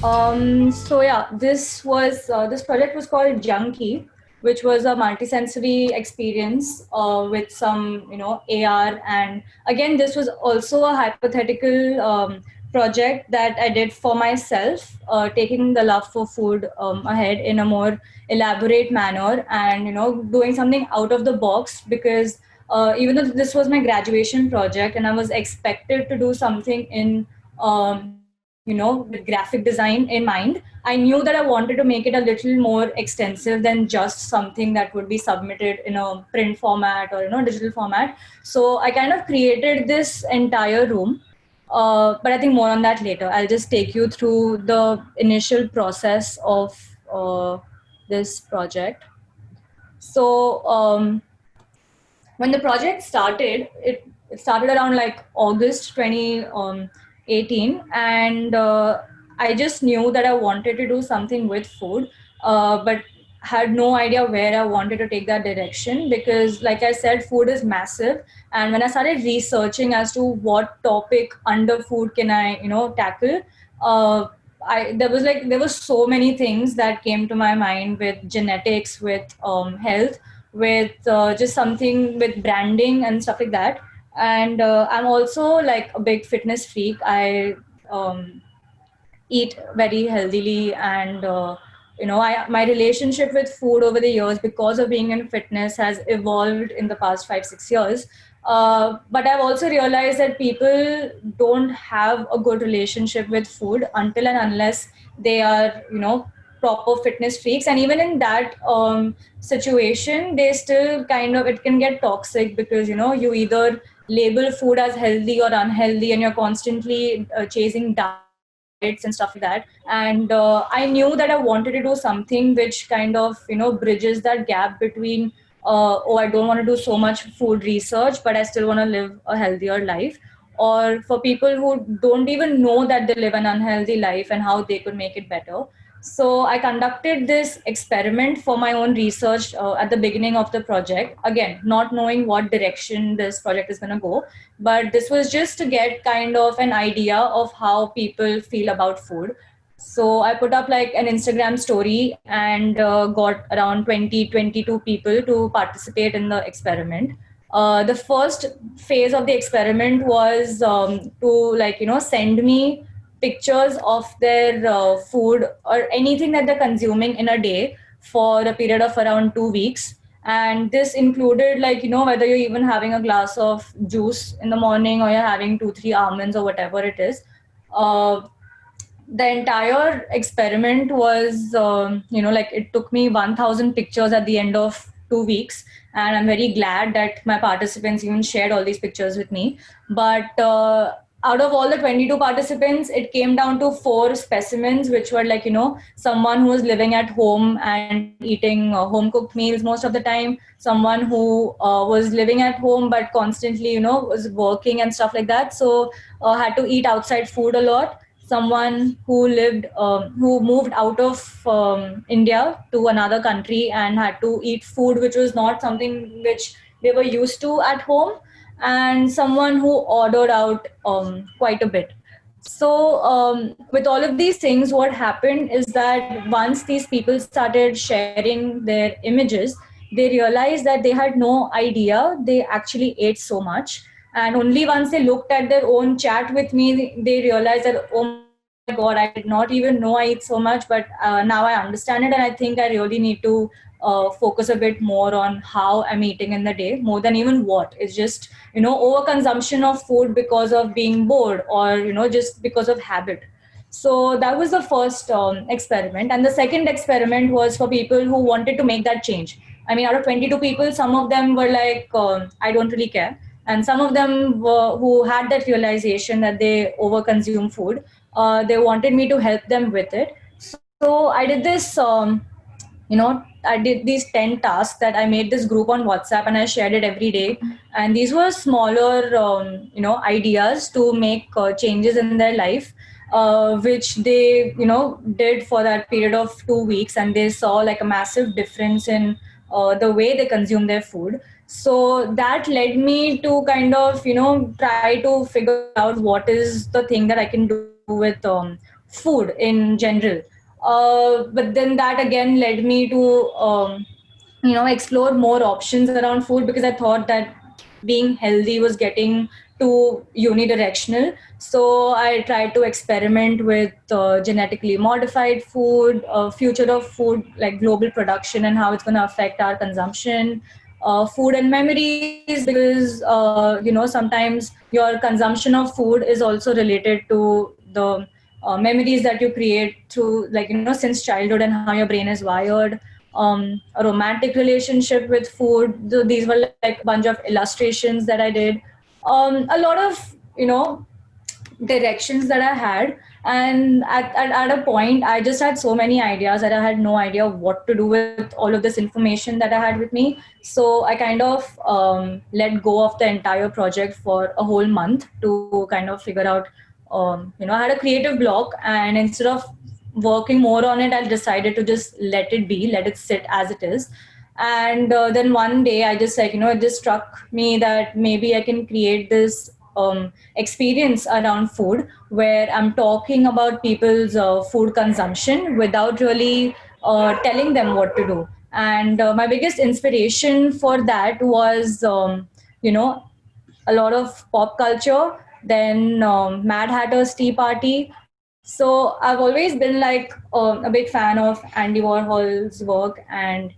So yeah, this project was called Junkie, which was a multisensory experience with some AR, and again this was also a hypothetical project that I did for myself, taking the love for food ahead in a more elaborate manner, and doing something out of the box because even though this was my graduation project and I was expected to do something in with graphic design in mind, I knew that I wanted to make it a little more extensive than just something that would be submitted in a print format or digital format. So I kind of created this entire room. But I think more on that later. I'll just take you through the initial process of this project. So when the project started, it started around like August 2018, and I just knew that I wanted to do something with food, but had no idea where I wanted to take that direction because, like I said, food is massive. And when I started researching as to what topic under food can I, tackle, uh, there was so many things that came to my mind with genetics, with health, with just something with branding and stuff like that. And I'm also like a big fitness freak. I um, eat very healthily, and my relationship with food over the years, because of being in fitness, has evolved in the past 5 6 years. But I've also realized that people don't have a good relationship with food until and unless they are proper fitness freaks, and even in that situation they still kind of, it can get toxic because you either label food as healthy or unhealthy, and you're constantly chasing diets and stuff like that. And I knew that I wanted to do something which kind of bridges that gap between oh, I don't want to do so much food research but I still want to live a healthier life, or for people who don't even know that they live an unhealthy life and how they could make it better. So I conducted this experiment for my own research at the beginning of the project. Again, not knowing what direction this project is going to go, but this was just to get kind of an idea of how people feel about food. So I put up like an Instagram story and got around 22 people to participate in the experiment. The first phase of the experiment was to send me pictures of their food or anything that they're consuming in a day for a period of around 2 weeks. And this included whether you're even having a glass of juice in the morning or you're having 2 3 almonds or whatever it is. uh, the entire experiment was it took me 1000 pictures at the end of 2 weeks, and I'm very glad that my participants even shared all these pictures with me. But out of all the 22 participants, it came down to 4 specimens, which were someone who was living at home and eating home cooked meals most of the time, someone who was living at home but constantly was working and stuff like that, so had to eat outside food a lot, someone who moved out of India to another country and had to eat food which was not something which they were used to at home, and someone who ordered out quite a bit. So, with all of these things, what happened is that once these people started sharing their images, they realized that they had no idea they actually ate so much. And only once they looked at their own chat with me, they realized that, oh my God, I did not even know I eat so much, but now I understand it. And I think I really need to focus a bit more on how I'm eating in the day, more than even what. It's just, overconsumption of food because of being bored or, just because of habit. So that was the first experiment. And the second experiment was for people who wanted to make that change. I mean, out of 22 people, some of them were like, I don't really care. And some of them who had that realization that they overconsume food, they wanted me to help them with it. So I did this I did these 10 tasks that I made this group on WhatsApp and I shared it every day. And these were smaller, ideas to make changes in their life, which they, did for that period of 2 weeks. And they saw like a massive difference in the way they consume their food. So that led me to kind of, try to figure out what is the thing that I can do with food in general. But then that again led me to explore more options around food, because I thought that being healthy was getting too unidirectional. So I tried to experiment with genetically modified food, future of food, like global production and how it's going to affect our consumption, food and memories, because sometimes your consumption of food is also related to the memories that you create through, like, since childhood, and how your brain is wired. A romantic relationship with food. These were like a bunch of illustrations that I did. A lot of directions that I had. And at a point, I just had so many ideas that I had no idea what to do with all of this information that I had with me. So I kind of let go of the entire project for a whole month to kind of figure out. I had a creative block, and instead of working more on it, I decided to just let it be, let it sit as it is. And then one day I just, like, it just struck me that maybe I can create this experience around food, where I'm talking about people's food consumption without really telling them what to do. And my biggest inspiration for that was, you know, a lot of pop culture, then Mad Hatter's Tea Party. So I've always been like a big fan of Andy Warhol's work, and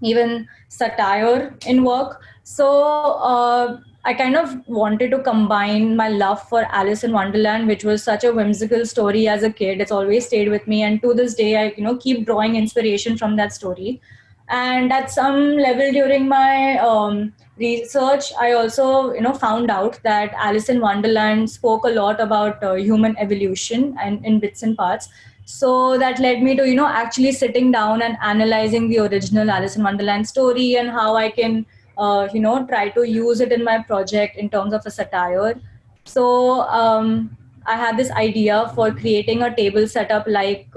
even satire in work. So I kind of wanted to combine my love for Alice in Wonderland, which was such a whimsical story as a kid. It's always stayed with me, and to this day, I keep drawing inspiration from that story. And at some level during my research, I also found out that Alice in Wonderland spoke a lot about human evolution and in bits and parts. So that led me to actually sitting down and analyzing the original Alice in Wonderland story, and how I can try to use it in my project in terms of a satire. So I had this idea for creating a table setup like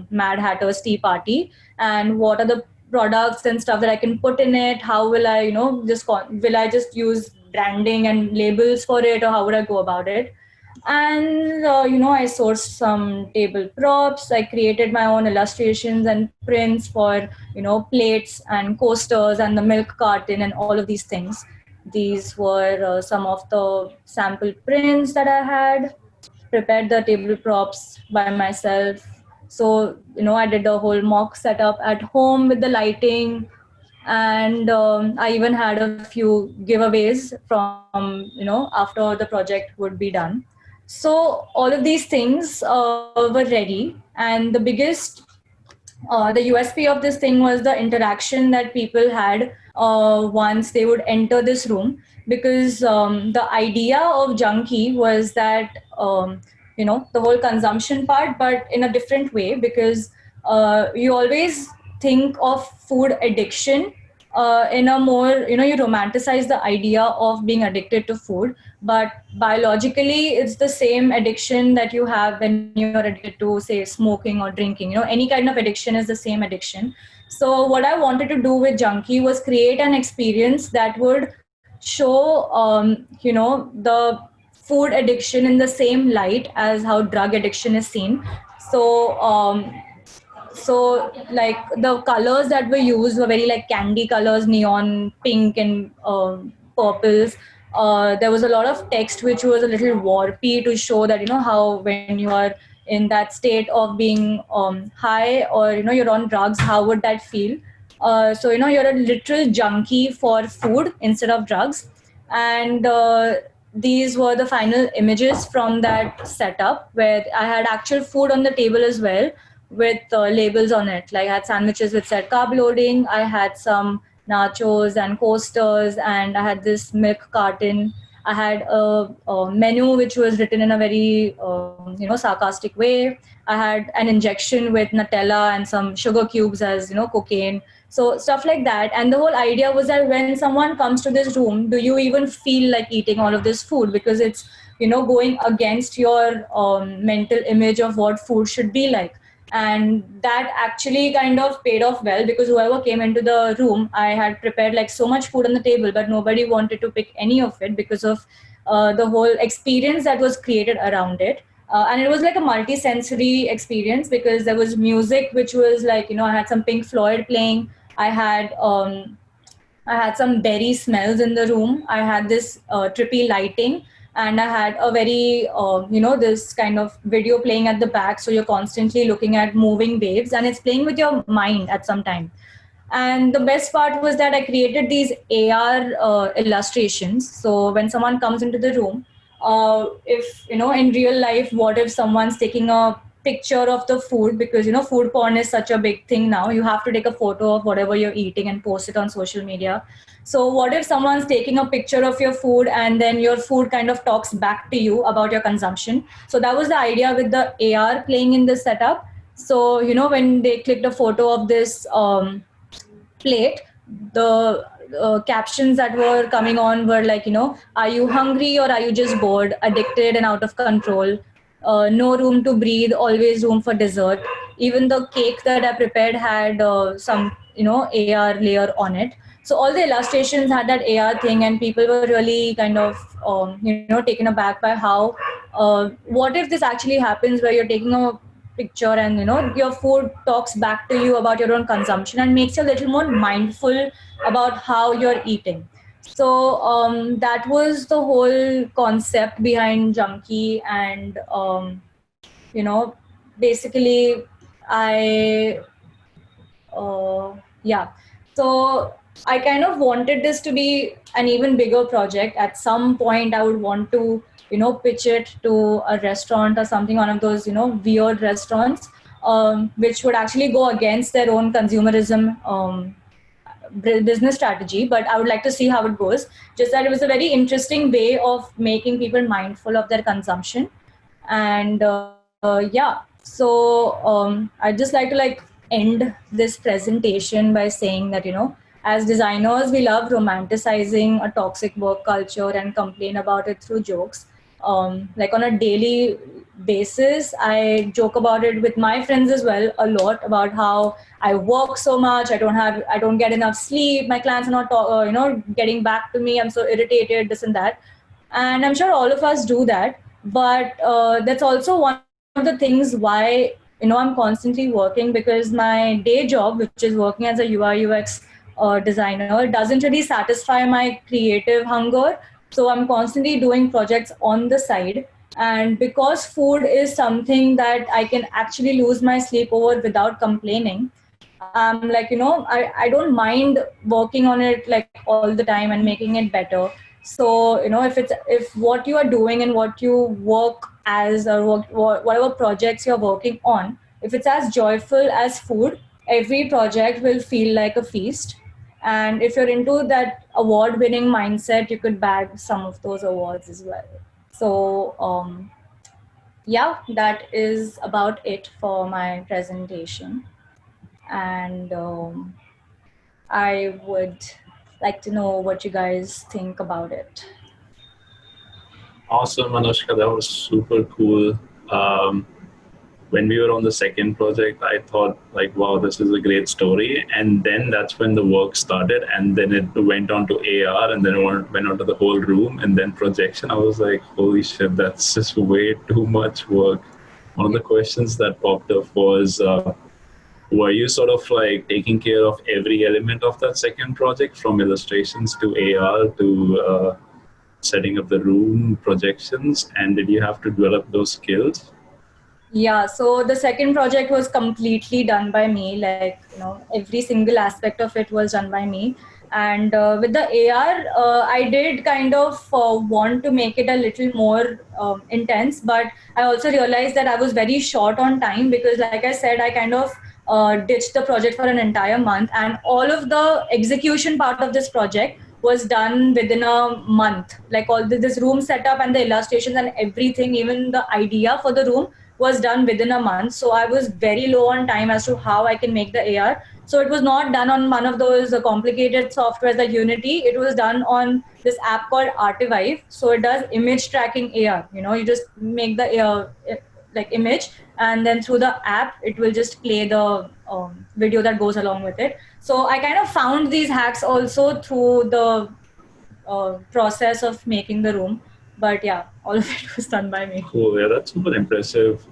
Mad Hatter's Tea Party, and what are the products and stuff that I can put in it. How will I, will I just use branding and labels for it, or how would I go about it? And I sourced some table props. I created my own illustrations and prints for plates and coasters and the milk carton and all of these things. These were some of the sample prints that I had. Prepared the table props by myself. So I did the whole mock setup at home with the lighting, and I even had a few giveaways from after the project would be done. So all of these things were ready, and the USP of this thing was the interaction that people had once they would enter this room, because the idea of Junkie was that the whole consumption part, but in a different way, because you always think of food addiction in a more, you romanticize the idea of being addicted to food, but biologically it's the same addiction that you have when you're addicted to, say, smoking or drinking. Any kind of addiction is the same addiction. So what I wanted to do with Junkie was create an experience that would show the food addiction in the same light as how drug addiction is seen. So so like the colors that were used were very like candy colors, neon pink and purples. There was a lot of text which was a little warpy to show that how when you are in that state of being high, or you're on drugs, how would that feel. So you're a literal junkie for food instead of drugs. And these were the final images from that setup, where I had actual food on the table as well, with labels on it. Like I had sandwiches which said carb loading, I had some nachos and coasters, and I had this milk carton. I had a menu which was written in a very sarcastic way. I had an injection with Nutella and some sugar cubes as cocaine. So stuff like that. And the whole idea was that when someone comes to this room, do you even feel like eating all of this food, because it's going against your mental image of what food should be like. And that actually kind of paid off well, because whoever came into the room, I had prepared like so much food on the table, but nobody wanted to pick any of it because of the whole experience that was created around it. And it was like a multi-sensory experience because there was music, which was like, I had some Pink Floyd playing. I had some berry smells in the room. I had this trippy lighting, and I had a very, this kind of video playing at the back. So you're constantly looking at moving waves, and it's playing with your mind at some time. And the best part was that I created these AR illustrations. So when someone comes into the room, if in real life, what if someone's taking a picture of the food, because food porn is such a big thing now. You have to take a photo of whatever you're eating and post it on social media. So what if someone's taking a picture of your food, and then your food kind of talks back to you about your consumption? So that was the idea with the AR playing in the setup. So when they clicked a photo of this plate, the captions that were coming on were like, are you hungry, or are you just bored, addicted, and out of control? No room to breathe, always room for dessert. Even the cake that I prepared had some, AR layer on it. So all the illustrations had that AR thing, and people were really kind of, taken aback by how, what if this actually happens, where you're taking a picture and your food talks back to you about your own consumption and makes you a little more mindful about how you're eating. So that was the whole concept behind Junkie. And basically I yeah, so I kind of wanted this to be an even bigger project. At some point I would want to pitch it to a restaurant or something, one of those weird restaurants, which would actually go against their own consumerism business strategy. But I would like to see how it goes. Just that it was a very interesting way of making people mindful of their consumption. And yeah, so I'd just like to end this presentation by saying that as designers, we love romanticizing a toxic work culture and complain about it through jokes. Like on a daily basis, I joke about it with my friends as well a lot, about how I work so much, I don't get enough sleep, my clients are not getting back to me, I'm so irritated, this and that. And I'm sure all of us do that. But that's also one of the things why I'm constantly working, because my day job, which is working as a UI UX designer, doesn't really satisfy my creative hunger. So I'm constantly doing projects on the side. And because food is something that I can actually lose my sleep over without complaining, I'm like, I don't mind working on it like all the time and making it better. So if what you are doing and what you work as, or whatever projects you're working on, if it's as joyful as food, every project will feel like a feast. And if you're into that award winning mindset, you could bag some of those awards as well. So yeah, that is about it for my presentation. And I would like to know what you guys think about it. Awesome, Anushka. That was super cool. When we were on the second project, I thought like, wow, this is a great story. And then that's when the work started, and then it went on to AR, and then it went on to the whole room, and then projection. I was like, holy shit, that's just way too much work. One of the questions that popped up was, were you sort of like taking care of every element of that second project, from illustrations to AR to setting up the room, projections, and did you have to develop those skills? Yeah, so the second project was completely done by me. Like, every single aspect of it was done by me. And with the AR, I did kind of want to make it a little more intense, but I also realized that I was very short on time, because like I said, I kind of ditched the project for an entire month, and all of the execution part of this project was done within a month. Like all this room setup and the illustrations and everything, even the idea for the room was done within a month. So I was very low on time as to how I can make the AR. So it was not done on one of those complicated softwares like Unity. It was done on this app called Artivive. So it does image tracking AR. You just make the like image, and then through the app it will just play the video that goes along with it. So I kind of found these hacks also through the process of making the room. But yeah, all of it was done by me. Cool. Yeah, that's super impressive.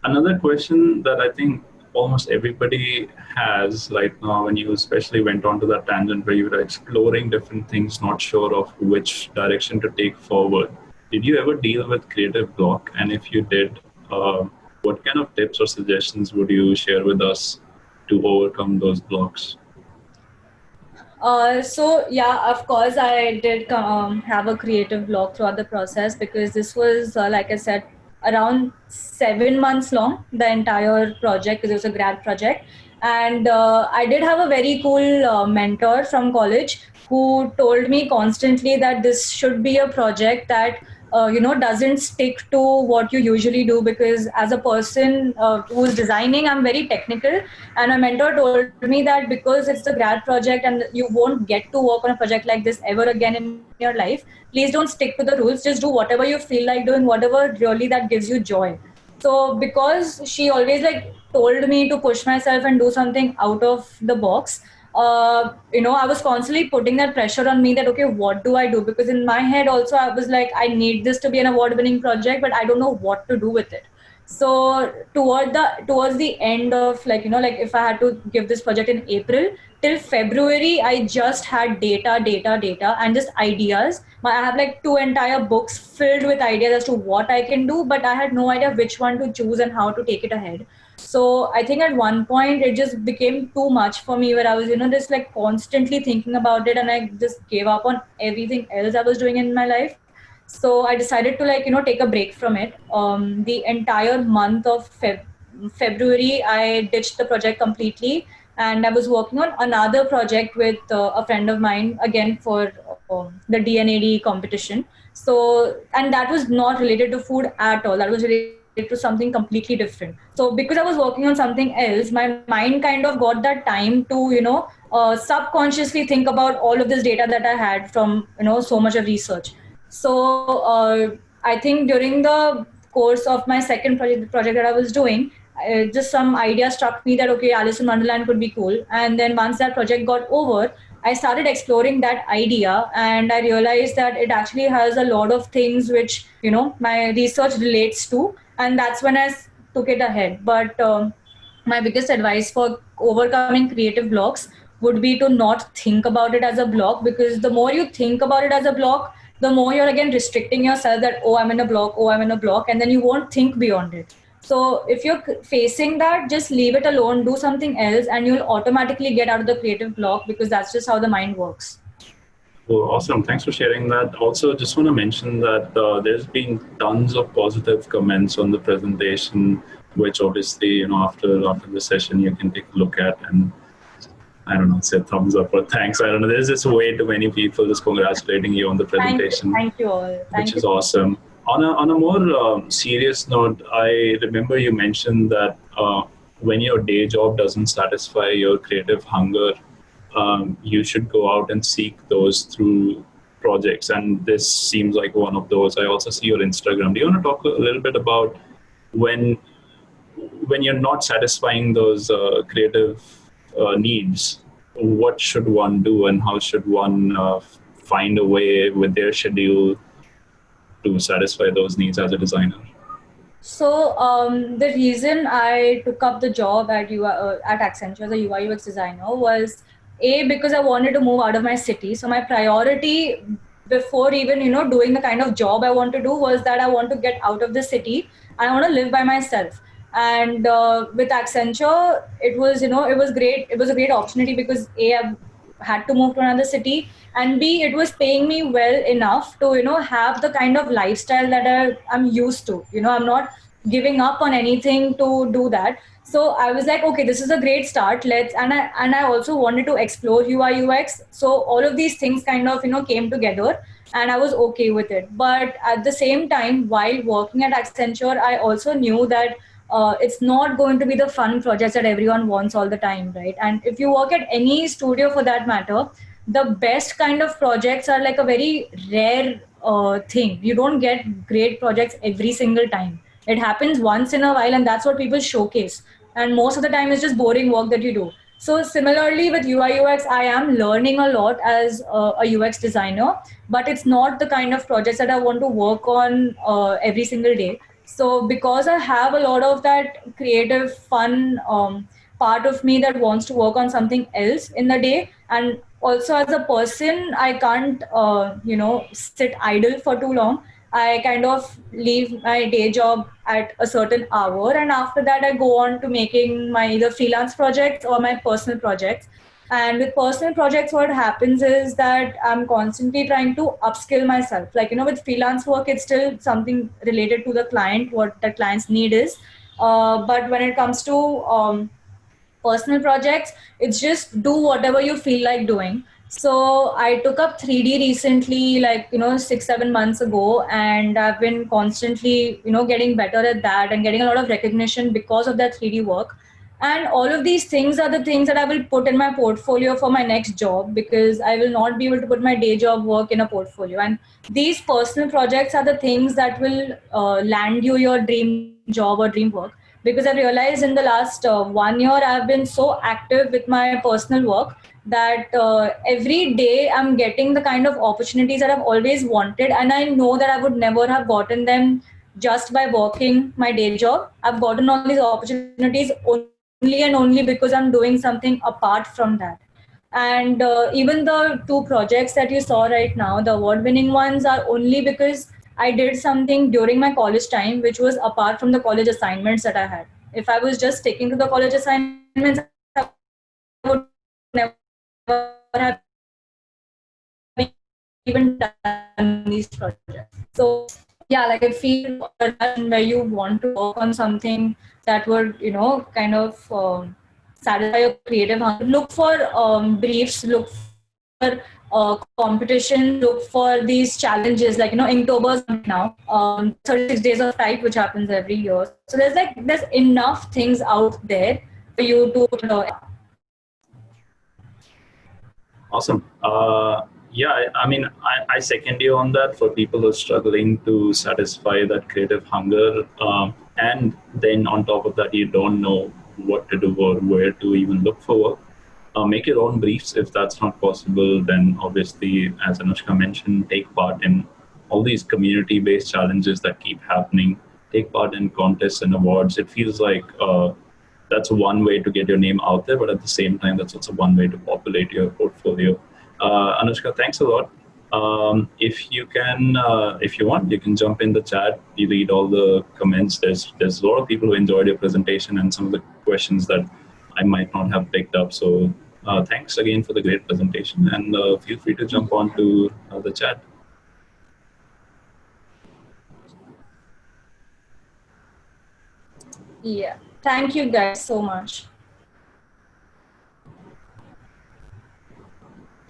Another question that I think almost everybody has right now, when you especially went on to that tangent where you were exploring different things, not sure of which direction to take forward. Did you ever deal with creative block? And if you did, what kind of tips or suggestions would you share with us to overcome those blocks? So yeah, of course, I did have a creative block throughout the process because this was, like I said, around 7 months long, the entire project, because it was a grad project. And I did have a very cool mentor from college who told me constantly that this should be a project that doesn't stick to what you usually do, because as a person who's designing, I'm very technical, and my mentor told me that because it's the grad project and you won't get to work on a project like this ever again in your life, please don't stick to the rules, just do whatever you feel like doing, whatever really that gives you joy. So because she always like told me to push myself and do something out of the box, I was constantly putting that pressure on me that, okay, what do I do? Because in my head also, I was like, I need this to be an award-winning project, but I don't know what to do with it. So towards the end of, like, like if I had to give this project in April, till February, I just had data, and just ideas. I have like 2 entire books filled with ideas as to what I can do, but I had no idea which one to choose and how to take it ahead. So I think at one point it just became too much for me, where I was, just like constantly thinking about it, and I just gave up on everything else I was doing in my life. So I decided to, like, take a break from it. The entire month of February, I ditched the project completely, and I was working on another project with a friend of mine, again for the DNAD competition. So, and that was not related to food at all. That was related to something completely different. So because I was working on something else, my mind kind of got that time to, subconsciously think about all of this data that I had from, so much of research. So I think during the course of my second project that I was doing, just some idea struck me that, okay, Alice in Wonderland could be cool. And then once that project got over, I started exploring that idea, and I realized that it actually has a lot of things which, my research relates to. And that's when I took it ahead. But my biggest advice for overcoming creative blocks would be to not think about it as a block, because the more you think about it as a block, the more you're again restricting yourself that, oh, I'm in a block, oh, I'm in a block, and then you won't think beyond it. So if you're facing that, just leave it alone, do something else, and you'll automatically get out of the creative block, because that's just how the mind works. Well, awesome. Thanks for sharing that. Also, just want to mention that there's been tons of positive comments on the presentation, which obviously, after the session, you can take a look at and, I don't know, say thumbs up or thanks. I don't know. There's just way too many people just congratulating you on the presentation. Thank you all. Which is awesome. On a more serious note, I remember you mentioned that when your day job doesn't satisfy your creative hunger, you should go out and seek those through projects. And this seems like one of those. I also see your Instagram. Do you want to talk a little bit about when you're not satisfying those creative needs, what should one do, and how should one find a way with their schedule to satisfy those needs as a designer? So the reason I took up the job at at Accenture as a UI UX designer was, because I wanted to move out of my city. So my priority before even doing the kind of job I want to do was that I want to get out of the city and I want to live by myself. And with Accenture, it was it was great. It was a great opportunity because I had to move to another city, and B, it was paying me well enough to have the kind of lifestyle that I'm used to. I'm not giving up on anything to do that. So I was like, okay, this is a great start. And I also wanted to explore UI UX. So all of these things kind of came together, and I was okay with it. But at the same time, while working at Accenture, I also knew that it's not going to be the fun projects that everyone wants all the time, right? And if you work at any studio for that matter, the best kind of projects are like a very rare thing. You don't get great projects every single time. It happens once in a while, and that's what people showcase. And most of the time, it's just boring work that you do. So similarly with UI UX, I am learning a lot as a UX designer, but it's not the kind of projects that I want to work on every single day. So because I have a lot of that creative, fun part of me that wants to work on something else in the day, and also as a person, I can't sit idle for too long. I kind of leave my day job at a certain hour, and after that, I go on to making my either freelance projects or my personal projects. And with personal projects, what happens is that I'm constantly trying to upskill myself. Like, with freelance work, it's still something related to the client, what the client's need is. But when it comes to personal projects, it's just do whatever you feel like doing. So I took up 3D recently, like 6-7 months ago, and I've been constantly getting better at that and getting a lot of recognition because of that 3D work. And all of these things are the things that I will put in my portfolio for my next job, because I will not be able to put my day job work in a portfolio. And these personal projects are the things that will land you your dream job or dream work. Because I've realized in the last 1 year, I've been so active with my personal work that every day I'm getting the kind of opportunities that I've always wanted. And I know that I would never have gotten them just by working my day job. I've gotten all these opportunities only and only because I'm doing something apart from that. And even the two projects that you saw right now, the award winning ones, are only because I did something during my college time, which was apart from the college assignments that I had. If I was just sticking to the college assignments, I would never have even done these projects. So yeah, like I feel where you want to work on something that would, kind of satisfy your creative hunger. Look for briefs, look for competitions, look for these challenges. Like, Inktober's coming now. There's 36 days of type, which happens every year. So there's enough things out there for you to Awesome. Yeah, I second you on that. For people who are struggling to satisfy that creative hunger, and then on top of that, you don't know what to do or where to even look for work. Make your own briefs. If that's not possible, then obviously, as Anushka mentioned, take part in all these community-based challenges that keep happening. Take part in contests and awards. It feels like that's one way to get your name out there, but at the same time, that's also one way to populate your portfolio. Anushka, thanks a lot. If you can, if you want, you can jump in the chat. You read all the comments. There's a lot of people who enjoyed your presentation and some of the questions that I might not have picked up. So thanks again for the great presentation, and feel free to jump on to the chat. Yeah. Thank you guys so much.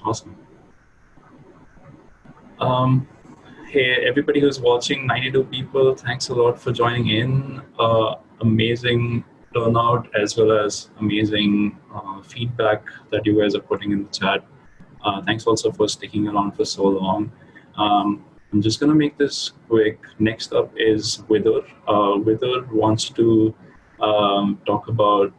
Awesome. Hey, everybody who's watching, 92 people, thanks a lot for joining in. Amazing turnout, as well as amazing feedback that you guys are putting in the chat. Thanks also for sticking around for so long. I'm just going to make this quick. Next up is Vidur. Vidur wants to talk about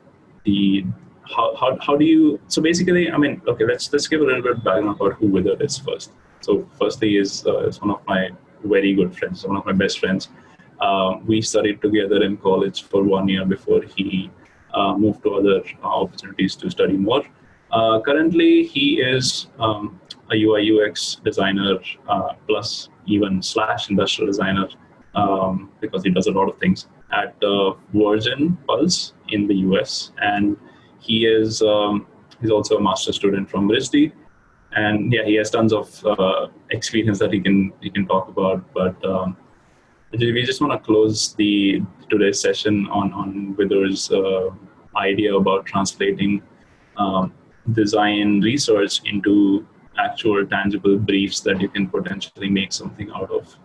the how do you, so basically, okay, let's give a little bit of background about who Vidur is first. So firstly is one of my very good friends, one of my best friends. We studied together in college for 1 year before he moved to other opportunities to study more. Currently, he is a UI UX designer, plus even / industrial designer, because he does a lot of things at Virgin Pulse in the US, and he is he's also a master student from RISD, and yeah, he has tons of experience that he can talk about. But we just want to close today's session on Vidur's idea about translating design research into actual tangible briefs that you can potentially make something out of.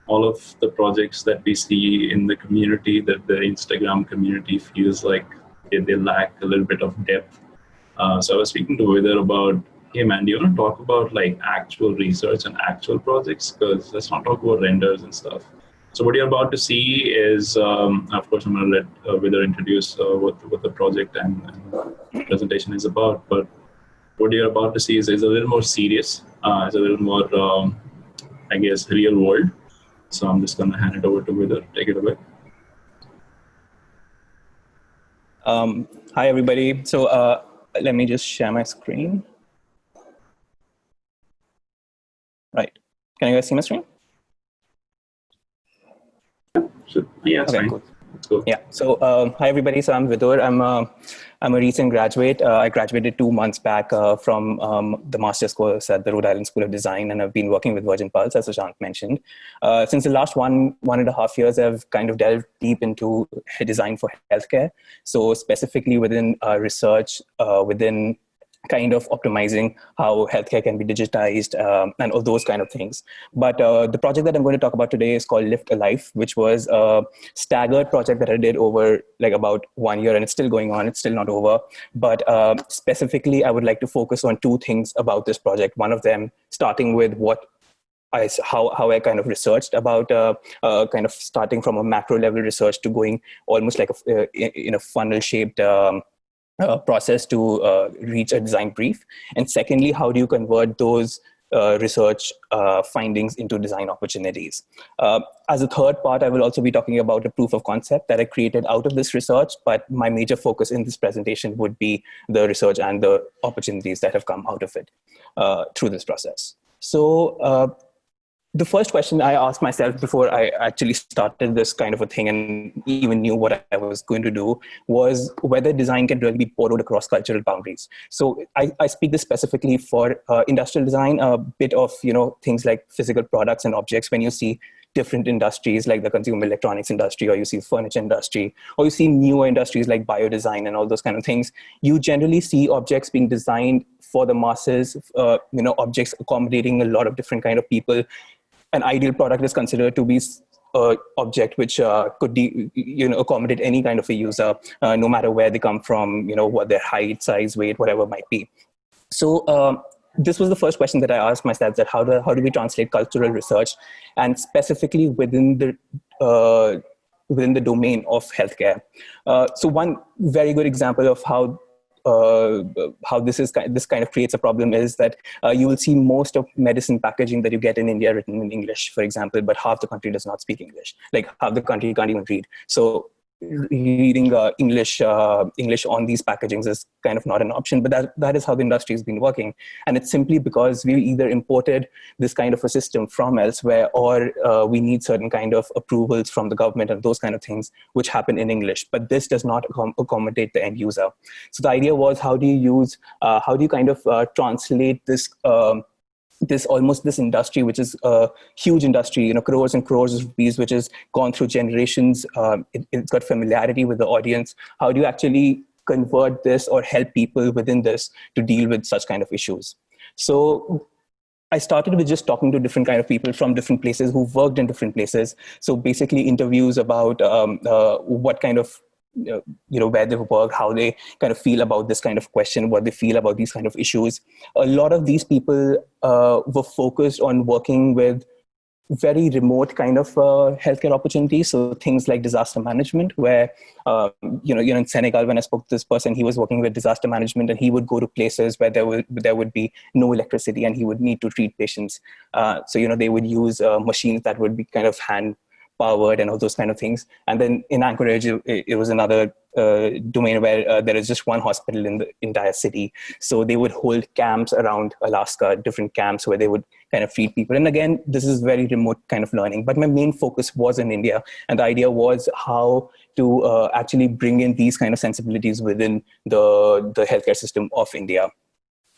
All of the projects that we see in the community, that the Instagram community feels like they lack a little bit of depth. So I was speaking to Vidur about, hey man, do you want to talk about like actual research and actual projects? Because let's not talk about renders and stuff. So what you're about to see is, of course, I'm going to let Vidur introduce what the project and presentation is about. But what you're about to see is a little more serious. It's a little more, I guess, real world. So I'm just going to hand it over to Vidur. Take it away. Hi, everybody. So let me just share my screen. Right. Can you guys see my screen? Yeah, it's okay, fine. cool. Let's go. Yeah. So hi, everybody. So I'm Vidur. I'm a recent graduate. I graduated 2 months back from the master's course at the Rhode Island School of Design, and I've been working with Virgin Pulse, as Sushant mentioned. Since the last one and a half years, I've kind of delved deep into design for healthcare. So specifically within research, within kind of optimizing how healthcare can be digitized and all those kind of things. But the project that I'm going to talk about today is called Lift a Life, which was a staggered project that I did over like about 1 year, and it's still going on. It's still not over. But specifically, I would like to focus on 2 things about this project. One of them starting with how I kind of researched about kind of starting from a macro level research to going almost like in a funnel shaped process to reach a design brief. And secondly, how do you convert those research findings into design opportunities? As a third part, I will also be talking about a proof of concept that I created out of this research, but my major focus in this presentation would be the research and the opportunities that have come out of it through this process. So the first question I asked myself before I actually started this kind of a thing and even knew what I was going to do was whether design can really be borrowed across cultural boundaries. So I speak this specifically for industrial design, a bit of things like physical products and objects. When you see different industries like the consumer electronics industry, or you see furniture industry, or you see newer industries like biodesign and all those kind of things, you generally see objects being designed for the masses, objects accommodating a lot of different kind of people. An ideal product is considered to be an object which could accommodate any kind of a user, no matter where they come from, what their height, size, weight, whatever it might be. So this was the first question that I asked myself, that how do we translate cultural research, and specifically within the domain of healthcare. So one very good example of how this kind of creates a problem is that you will see most of medicine packaging that you get in India written in English, for example, but half the country does not speak English. Like half the country can't even read. So reading English on these packagings is kind of not an option, but that is how the industry has been working. And it's simply because we either imported this kind of a system from elsewhere, or we need certain kind of approvals from the government and those kind of things, which happen in English. But this does not accommodate the end user. So the idea was, how do you kind of translate this this industry, which is a huge industry, crores and crores of rupees, which has gone through generations. It's got familiarity with the audience. How do you actually convert this or help people within this to deal with such kind of issues? So I started with just talking to different kind of people from different places who've worked in different places. So basically interviews about what kind of where they've worked, how they kind of feel about this kind of question, what they feel about these kind of issues. A lot of these people were focused on working with very remote kind of healthcare opportunities. So things like disaster management, where, in Senegal, when I spoke to this person, he was working with disaster management, and he would go to places where there would be no electricity and he would need to treat patients. So, they would use machines that would be kind of hand powered and all those kind of things. And then in Anchorage, it was another domain where there is just one hospital in the entire city. So they would hold camps around Alaska, different camps where they would kind of feed people. And again, this is very remote kind of learning, but my main focus was in India. And the idea was how to actually bring in these kind of sensibilities within the healthcare system of India.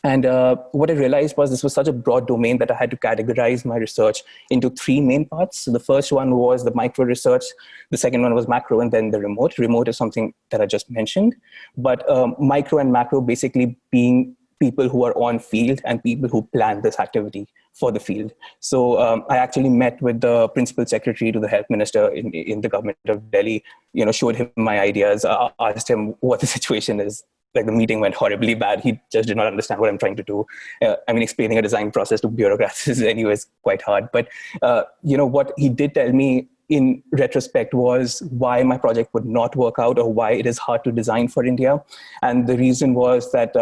And what I realized was this was such a broad domain that I had to categorize my research into 3 main parts. So the first one was the micro research. The second one was macro, and then the remote. Remote is something that I just mentioned. But micro and macro basically being people who are on field and people who plan this activity for the field. So I actually met with the principal secretary to the health minister in the government of Delhi, showed him my ideas, asked him what the situation is. Like the meeting went horribly bad. He just did not understand what I'm trying to do. Explaining a design process to bureaucrats is anyways quite hard. But, what he did tell me in retrospect was why my project would not work out or why it is hard to design for India. And the reason was that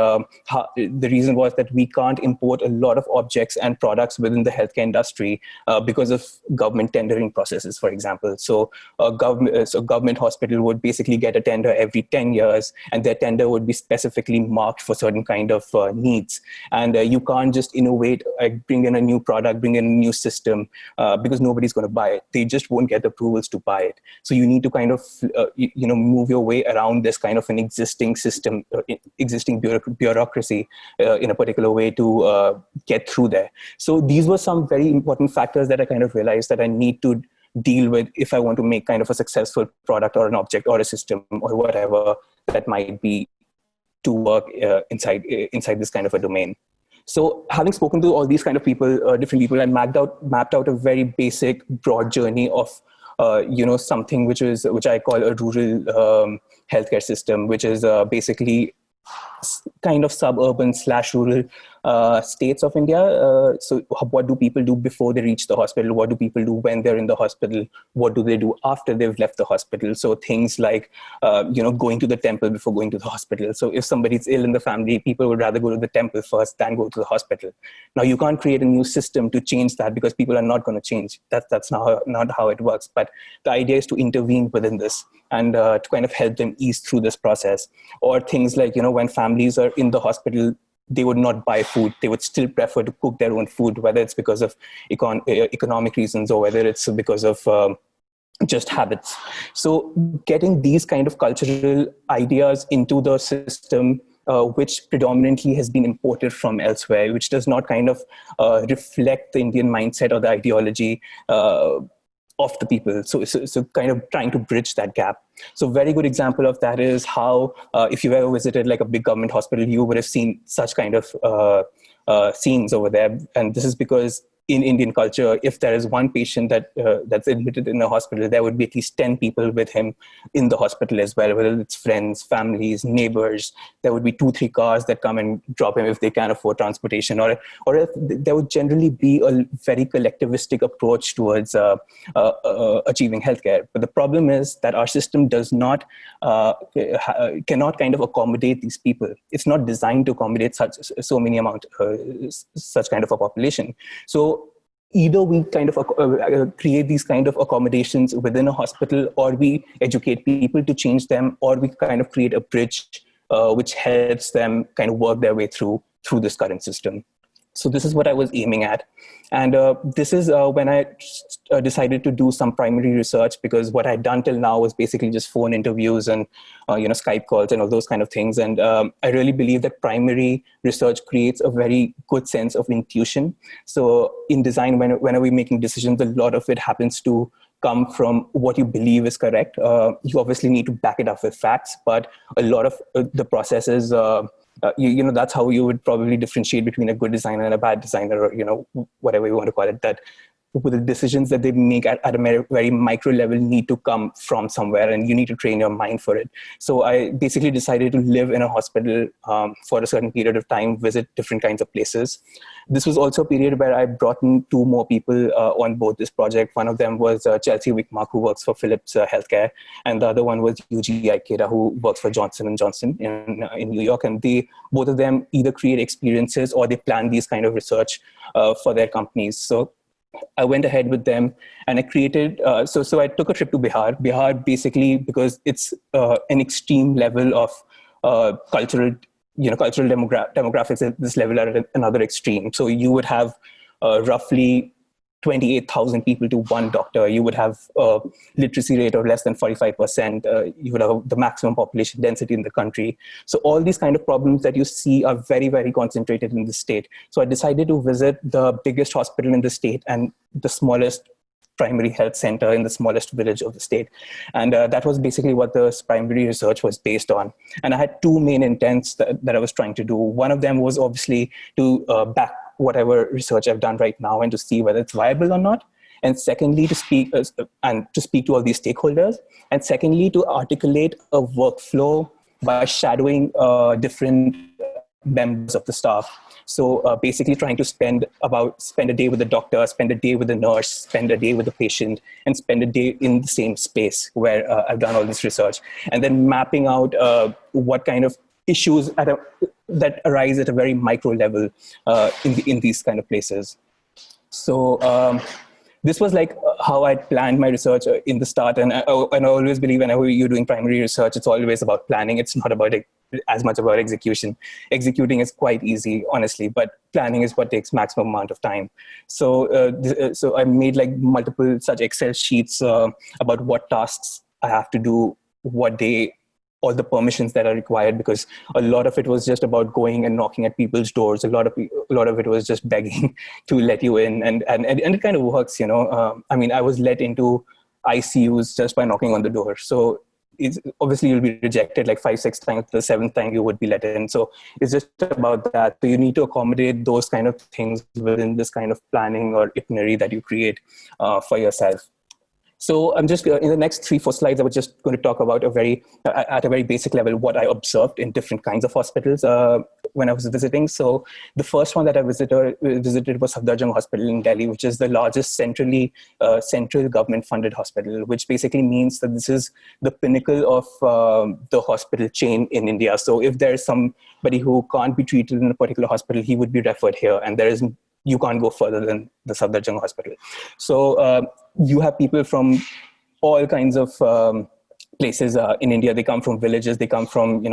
we can't import a lot of objects and products within the healthcare industry because of government tendering processes, for example. So a government hospital would basically get a tender every 10 years, and their tender would be specifically marked for certain kind of needs. And you can't just innovate, bring in a new product, bring in a new system, because nobody's going to buy it. They just won't get approvals to buy it. So you need to kind of, move your way around this kind of an existing system, existing bureaucracy in a particular way to get through there. So these were some very important factors that I kind of realized that I need to deal with if I want to make kind of a successful product or an object or a system or whatever that might be to work inside this kind of a domain. So having spoken to all these kind of people, different people, I mapped out a very basic, broad journey of, something which I call a rural healthcare system, which is basically kind of suburban / rural states of India. So what do people do before they reach the hospital? What do people do when they're in the hospital? What do they do after they've left the hospital? So things like, going to the temple before going to the hospital. So if somebody's ill in the family, people would rather go to the temple first than go to the hospital. Now you can't create a new system to change that because people are not going to change. That's not how it works. But the idea is to intervene within this and to kind of help them ease through this process. Or things like, when families are in the hospital, they would not buy food. They would still prefer to cook their own food, whether it's because of economic reasons or whether it's because of just habits. So getting these kind of cultural ideas into the system, which predominantly has been imported from elsewhere, which does not kind of reflect the Indian mindset or the ideology of the people. So kind of trying to bridge that gap. So very good example of that is how, if you've ever visited like a big government hospital, you would have seen such kind of scenes over there. And this is because in Indian culture, if there is one patient that's admitted in the hospital, there would be at least 10 people with him in the hospital as well, whether it's friends, families, neighbors. There would be 2-3 cars that come and drop him if they can't afford transportation, or if there would generally be a very collectivistic approach towards achieving healthcare. But the problem is that our system does not, cannot kind of accommodate these people. It's not designed to accommodate such kind of a population. So either we kind of create these kind of accommodations within a hospital, or we educate people to change them, or we kind of create a bridge which helps them kind of work their way through this current system. So this is what I was aiming at. And this is when I decided to do some primary research, because what I'd done till now was basically just phone interviews and Skype calls and all those kind of things. And I really believe that primary research creates a very good sense of intuition. So in design, whenever we're making decisions, a lot of it happens to come from what you believe is correct. You obviously need to back it up with facts, but a lot of the processes, that's how you would probably differentiate between a good designer and a bad designer, or, whatever you want to call it, that the decisions that they make at a very micro level need to come from somewhere, and you need to train your mind for it. So I basically decided to live in a hospital for a certain period of time, visit different kinds of places. This was also a period where I brought in 2 more people on board this project. One of them was Chelsea Wickmark, who works for Philips Healthcare, and the other one was Yuji Ikeda, who works for Johnson & Johnson in New York. And both of them either create experiences or they plan these kind of research for their companies. So I went ahead with them and I created, so I took a trip to Bihar. Bihar basically, because it's an extreme level of cultural demographics at this level are at another extreme. So you would have roughly 28,000 people to one doctor. You would have a literacy rate of less than 45%. You would have the maximum population density in the country. So all these kind of problems that you see are very, very concentrated in the state. So I decided to visit the biggest hospital in the state and the smallest primary health center in the smallest village of the state. And that was basically what the primary research was based on. And I had 2 main intents that I was trying to do. One of them was obviously to back whatever research I've done right now and to see whether it's viable or not. And secondly, to speak to all these stakeholders. And secondly, to articulate a workflow by shadowing different members of the staff. So basically trying to spend a day with the doctor, spend a day with the nurse, spend a day with the patient, and spend a day in the same space where I've done all this research. And then mapping out what kind of issues that arise at a very micro level in these kind of places. So this was like how I planned my research in the start. And I always believe whenever you're doing primary research, it's always about planning. It's not about as much about execution. Executing is quite easy, honestly, but planning is what takes maximum amount of time. So I made like multiple such Excel sheets about what tasks I have to do, what day, all the permissions that are required, because a lot of it was just about going and knocking at people's doors. A lot of it was just begging to let you in, and it kind of works, you know. I mean, I was let into ICUs just by knocking on the door. So it's obviously you'll be rejected like 5-6 times. The 7th time you would be let in. So it's just about that. So you need to accommodate those kind of things within this kind of planning or itinerary that you create for yourself. So I'm just in the next 3-4 slides, I was just going to talk about at a very basic level what I observed in different kinds of hospitals when I was visiting. So the first one that I visited was Safdarjung Hospital in Delhi, which is the largest central government funded hospital, which basically means that this is the pinnacle of the hospital chain in India. So if there's somebody who can't be treated in a particular hospital, he would be referred here, and you can't go further than the Safdarjung Hospital. So you have people from all kinds of places in India. They come from villages. They come from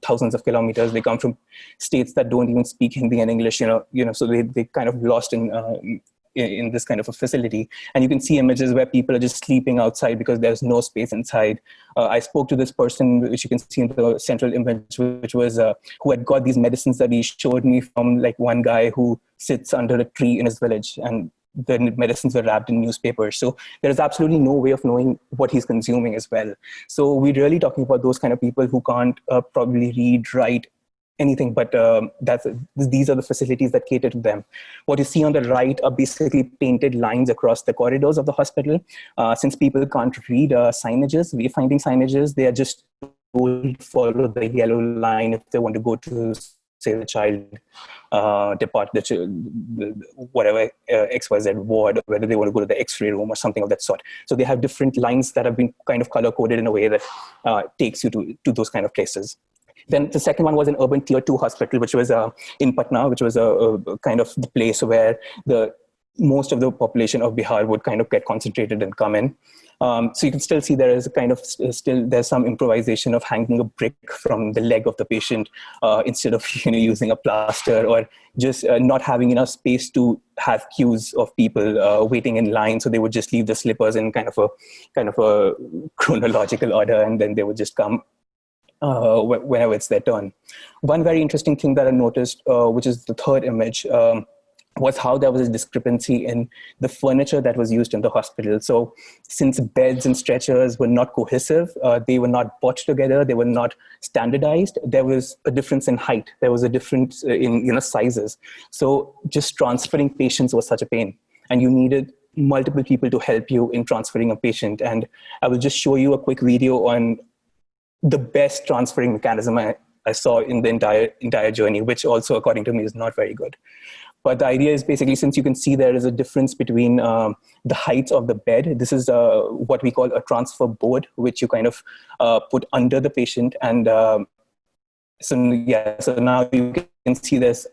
thousands of kilometers. They come from states that don't even speak Hindi and English. So they kind of lost in this kind of a facility. And you can see images where people are just sleeping outside because there's no space inside. I spoke to this person, which you can see in the central image, which was who had got these medicines that he showed me from like one guy who sits under a tree in his village, and the medicines were wrapped in newspapers. So there's absolutely no way of knowing what he's consuming as well. So we're really talking about those kind of people who can't probably read, write, anything, but these are the facilities that cater to them. What you see on the right are basically painted lines across the corridors of the hospital. Since people can't read signages, wayfinding signages, they are just told to follow the yellow line if they want to go to, say, the child whatever XYZ ward, or whether they want to go to the X-ray room or something of that sort. So they have different lines that have been kind of color-coded in a way that takes you to those kind of places. Then the second one was an urban tier 2 hospital, which was in Patna, which was a kind of the place where most of the population of Bihar would kind of get concentrated and come in. So you can still see there is a kind of there's some improvisation of hanging a brick from the leg of the patient instead of using a plaster, or just not having enough space to have queues of people waiting in line. So they would just leave the slippers in kind of a chronological order, and then they would just come whenever it's their turn. One very interesting thing that I noticed, which is the third image, was how there was a discrepancy in the furniture that was used in the hospital. So since beds and stretchers were not cohesive, they were not bought together, they were not standardized, there was a difference in height, there was a difference in sizes. So just transferring patients was such a pain, and you needed multiple people to help you in transferring a patient. And I will just show you a quick video on the best transferring mechanism I saw in the entire journey, which also, according to me, is not very good. But the idea is basically, since you can see there is a difference between the heights of the bed, this is what we call a transfer board, which you kind of put under the patient. And so now you can see there's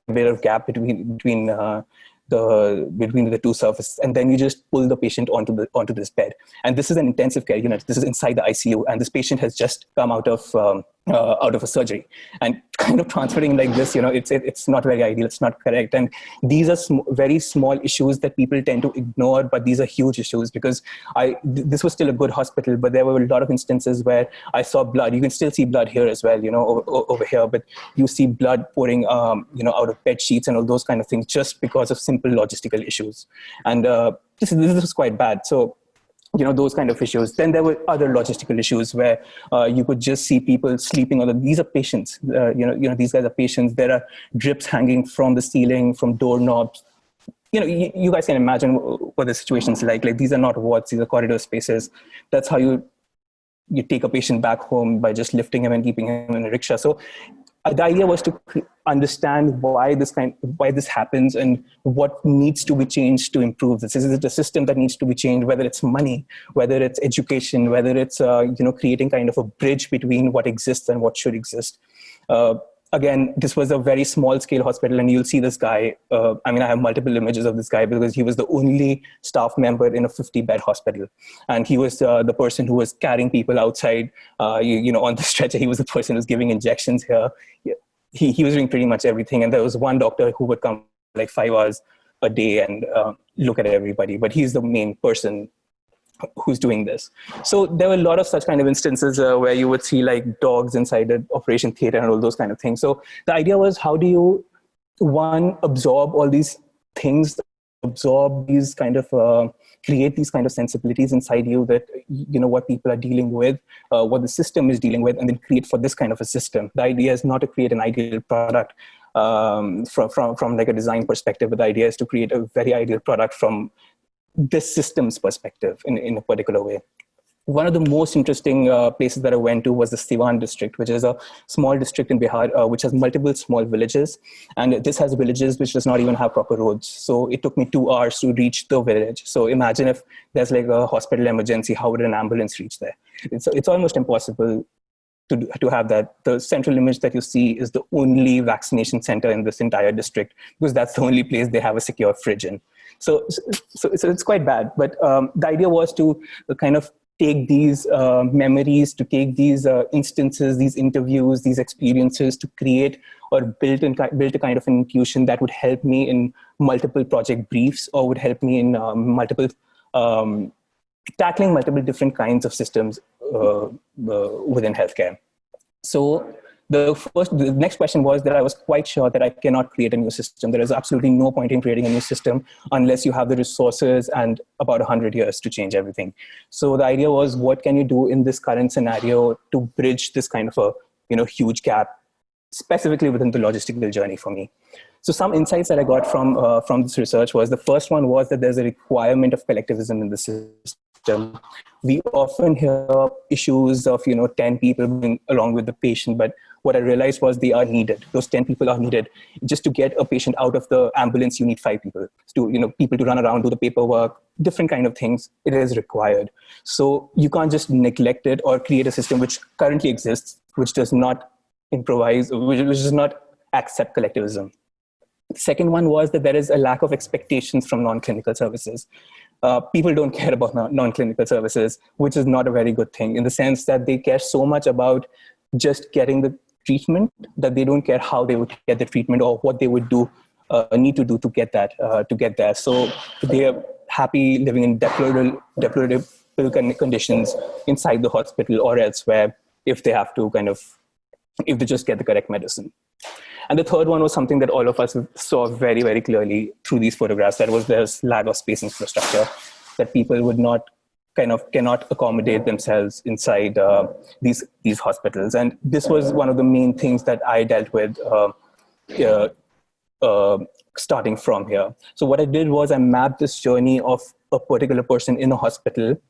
a bit of gap between the two surfaces, and then you just pull the patient onto this bed. And this is an intensive care unit. This is inside the ICU, and this patient has just come out of a surgery, and kind of transferring like this, it's not very ideal. It's not correct. And these are very small issues that people tend to ignore, but these are huge issues, because this was still a good hospital, but there were a lot of instances where I saw blood. You can still see blood here as well, over here, but you see blood pouring, out of bed sheets and all those kind of things, just because of simple logistical issues. And this was quite bad. So, those kind of issues. Then there were other logistical issues where you could just see people sleeping on these are patients. These guys are patients. There are drips hanging from the ceiling, from doorknobs. You guys can imagine what the situation's like. Like, these are not wards, these are corridor spaces. That's how you take a patient back home, by just lifting him and keeping him in a rickshaw. So the idea was to understand why this happens and what needs to be changed to improve this. Is it a system that needs to be changed, whether it's money, whether it's education, whether it's creating kind of a bridge between what exists and what should exist. Again, this was a very small scale hospital, and you'll see this guy. I have multiple images of this guy because he was the only staff member in a 50-bed hospital. And he was the person who was carrying people outside, on the stretcher. He was the person who was giving injections here. He was doing pretty much everything. And there was one doctor who would come like 5 hours a day and look at everybody. But he's the main person who's doing this. So there were a lot of such kind of instances where you would see like dogs inside an operation theater and all those kind of things. So the idea was, how do you, one, absorb all these things, absorb these kind of, create these kind of sensibilities inside you that, what people are dealing with, what the system is dealing with, and then create for this kind of a system. The idea is not to create an ideal product from like a design perspective, but the idea is to create a very ideal product from this system's perspective in a particular way. One of the most interesting places that I went to was the Siwan district, which is a small district in Bihar, which has multiple small villages. And this has villages which does not even have proper roads. So it took me 2 hours to reach the village. So imagine if there's like a hospital emergency, how would an ambulance reach there? It's almost impossible to have that. The central image that you see is the only vaccination center in this entire district, because that's the only place they have a secure fridge in. So it's quite bad. But the idea was to kind of take these memories, to take these instances, these interviews, these experiences, to create or build a kind of an intuition that would help me in multiple project briefs, or would help me in tackling multiple different kinds of systems within healthcare. So the next question was that I was quite sure that I cannot create a new system. There is absolutely no point in creating a new system unless you have the resources and about 100 years to change everything. So the idea was, what can you do in this current scenario to bridge this kind of a huge gap, specifically within the logistical journey for me? So some insights that I got from this research was, the first one was that there's a requirement of collectivism in the system. We often hear issues of 10 people being along with the patient, but what I realized was they are needed. Those 10 people are needed. Just to get a patient out of the ambulance, you need 5 people. People to run around, do the paperwork, different kind of things. It is required. So you can't just neglect it or create a system which currently exists, which does not improvise, which does not accept collectivism. The second one was that there is a lack of expectations from non-clinical services. People don't care about non-clinical services, which is not a very good thing, in the sense that they care so much about just getting the treatment that they don't care how they would get the treatment or what they would need to do to get there. So they are happy living in deplorable conditions inside the hospital or elsewhere if they have to if they just get the correct medicine. And the third one was something that all of us saw very, very clearly through these photographs. That was there's lack of space infrastructure, that people would cannot accommodate themselves inside these hospitals. And this was one of the main things that I dealt with starting from here. So what I did was I mapped this journey of a particular person in a hospital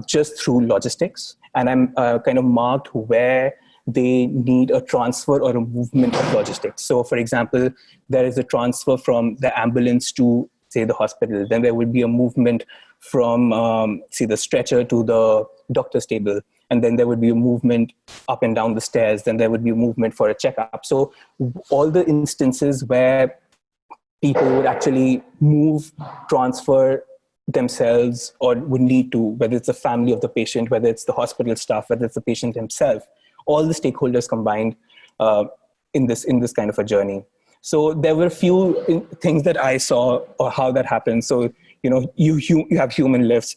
just through logistics. And I'm kind of marked where they need a transfer or a movement of logistics. So for example, there is a transfer from the ambulance to, say, the hospital. Then there would be a movement from, say, the stretcher to the doctor's table. And then there would be a movement up and down the stairs. Then there would be a movement for a checkup. So all the instances where people would actually move, transfer themselves, or would need to, whether it's the family of the patient, whether it's the hospital staff, whether it's the patient himself, all the stakeholders combined in this kind of a journey. So there were a few things that I saw or how that happened. So, you have human lifts,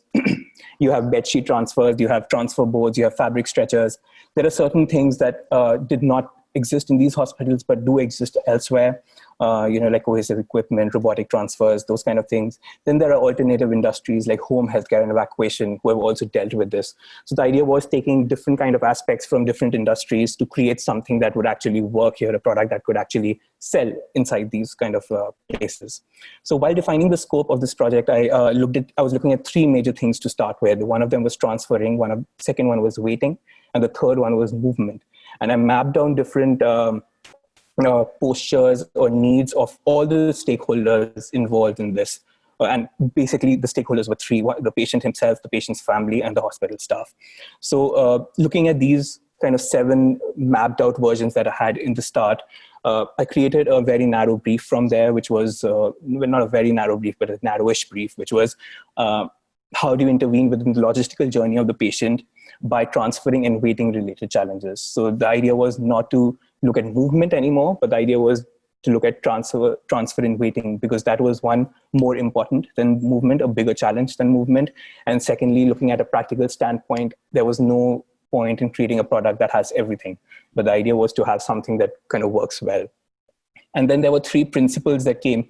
you have bedsheet transfers, you have transfer boards, you have fabric stretchers. There are certain things that did not exist in these hospitals, but do exist elsewhere. Like cohesive equipment, robotic transfers, those kind of things. Then there are alternative industries like home healthcare and evacuation who have also dealt with this. So the idea was taking different kind of aspects from different industries to create something that would actually work here, a product that could actually sell inside these kind of places. So while defining the scope of this project, I was looking at 3 major things to start with. One of them was transferring, second one was waiting, and the third one was movement. And I mapped down different postures or needs of all the stakeholders involved in this. And basically, the stakeholders were three: the patient himself, the patient's family, and the hospital staff. So looking at these kind of 7 mapped out versions that I had in the start, I created a very narrow brief from there, which was, well, not a very narrow brief, but a narrowish brief, which was how do you intervene within the logistical journey of the patient by transferring and waiting related challenges. So the idea was not to look at movement anymore, but the idea was to look at transfer and waiting, because that was one, more important than movement, a bigger challenge than movement. And secondly, looking at a practical standpoint, there was no point in creating a product that has everything, but the idea was to have something that kind of works well. And then there were 3 principles that came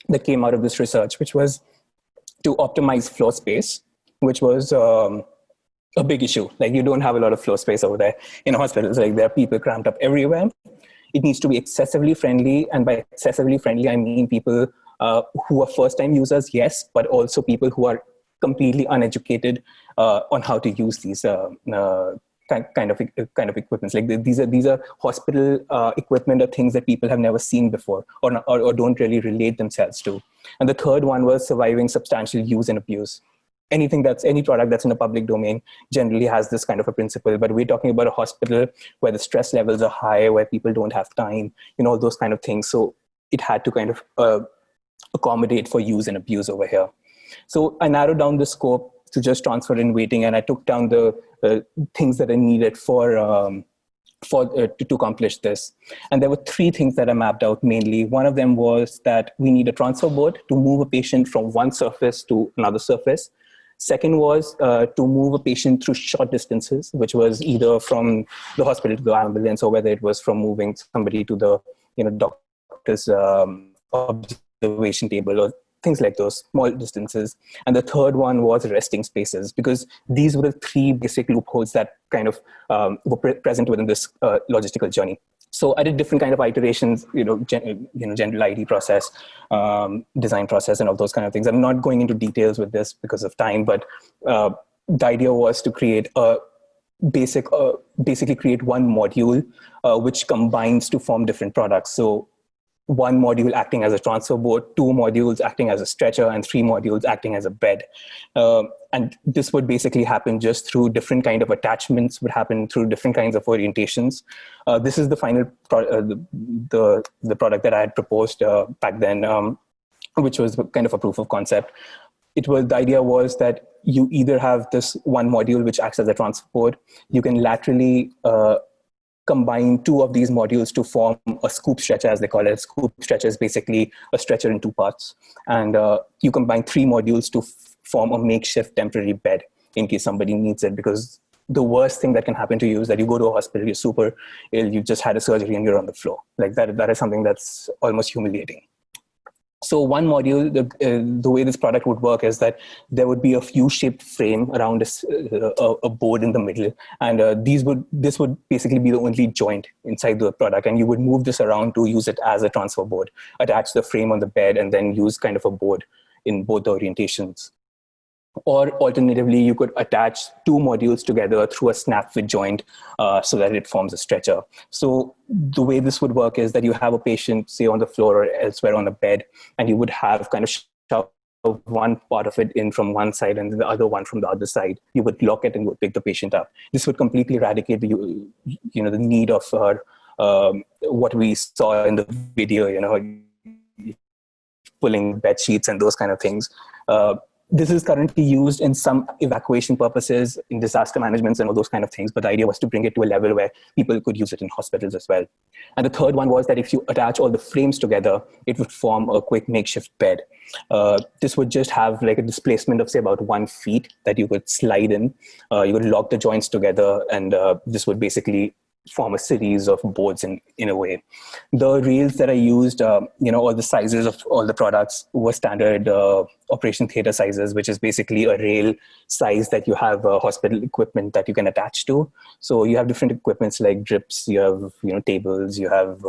that came out of this research, which was to optimize floor space, which was a big issue. Like, you don't have a lot of floor space over there in hospitals. Like, there are people cramped up everywhere. It needs to be excessively friendly. And by excessively friendly, I mean people who are first-time users, yes, but also people who are completely uneducated on how to use these kind of equipments. Like, these are hospital equipment or things that people have never seen before, or don't really relate themselves to. And the third one was surviving substantial use and abuse. Any product that's in the public domain generally has this kind of a principle, but we're talking about a hospital where the stress levels are high, where people don't have time, those kind of things. So it had to kind of accommodate for use and abuse over here. So I narrowed down the scope to just transfer and waiting, and I took down the things that I needed to accomplish this. And there were 3 things that I mapped out mainly. One of them was that we need a transfer board to move a patient from one surface to another surface. Second was to move a patient through short distances, which was either from the hospital to the ambulance, or whether it was from moving somebody to the doctor's observation table, or things like those, small distances. And the third one was resting spaces, because these were the 3 basic loopholes that kind of were present within this logistical journey. So I did different kind of iterations, general ID process, design process, and all those kind of things. I'm not going into details with this because of time, but the idea was to create basically create one module which combines to form different products. So 1 module acting as a transfer board, 2 modules acting as a stretcher, and 3 modules acting as a bed. And this would basically happen just through different kind of attachments, would happen through different kinds of orientations. This is the final the product that I had proposed back then, which was kind of a proof of concept. The idea was that you either have this 1 module which acts as a transfer board, you can laterally combine 2 of these modules to form a scoop stretcher, as they call it. A scoop stretcher is basically a stretcher in 2 parts. And you combine 3 modules to form a makeshift temporary bed in case somebody needs it. Because the worst thing that can happen to you is that you go to a hospital, you're super ill, you just had a surgery and you're on the floor. Like that is something that's almost humiliating. So 1 module, the way this product would work is that there would be a U-shaped frame around a board in the middle, and this would basically be the only joint inside the product, and you would move this around to use it as a transfer board, attach the frame on the bed, and then use kind of a board in both the orientations. Or alternatively, you could attach 2 modules together through a snap fit joint so that it forms a stretcher. So the way this would work is that you have a patient, say, on the floor or elsewhere on a bed, and you would have kind of shove 1 part of it in from one side and the other one from the other side. You would lock it and would pick the patient up. This would completely eradicate the need of what we saw in the video, pulling bed sheets and those kind of things. This is currently used in some evacuation purposes, in disaster management and all those kind of things. But the idea was to bring it to a level where people could use it in hospitals as well. And the third one was that if you attach all the frames together, it would form a quick makeshift bed. This would just have like a displacement of, say, about 1 feet that you could slide in. You would lock the joints together, and this would basically form a series of boards in a way. The rails that I used, all the sizes of all the products were standard operation theater sizes, which is basically a rail size that you have hospital equipment that you can attach to. So you have different equipments like drips, you have tables, you have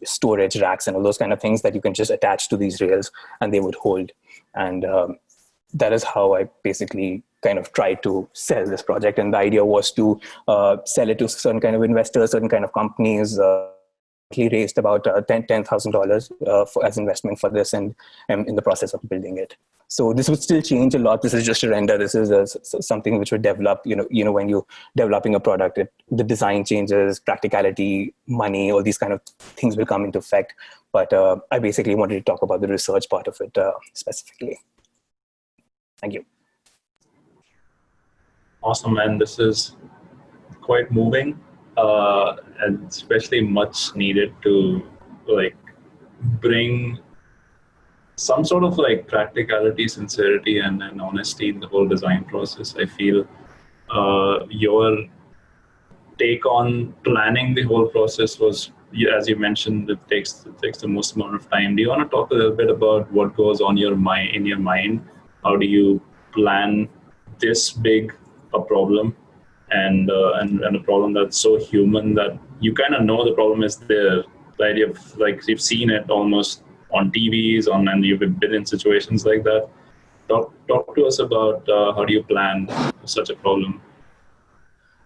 storage racks and all those kind of things that you can just attach to these rails and they would hold. And that is how I basically kind of tried to sell this project. And the idea was to sell it to certain kind of investors, certain kind of companies. He raised about $10,000 as investment for this, and I'm in the process of building it. So this would still change a lot. This is just a render. This is something which would develop. When you're developing a product, the design changes, practicality, money, all these kind of things will come into effect. But I basically wanted to talk about the research part of it specifically. Thank you. Awesome, man. This is quite moving, and especially much needed to bring some sort of practicality, sincerity, and honesty in the whole design process. I feel your take on planning the whole process was, as you mentioned, it takes the most amount of time. Do you want to talk a little bit about what goes on in your mind? How do you plan this big a problem, and a problem that's so human that you kind of know the problem is there? The idea of you've seen it almost on TVs, and you've been in situations like that. Talk to us about how do you plan such a problem?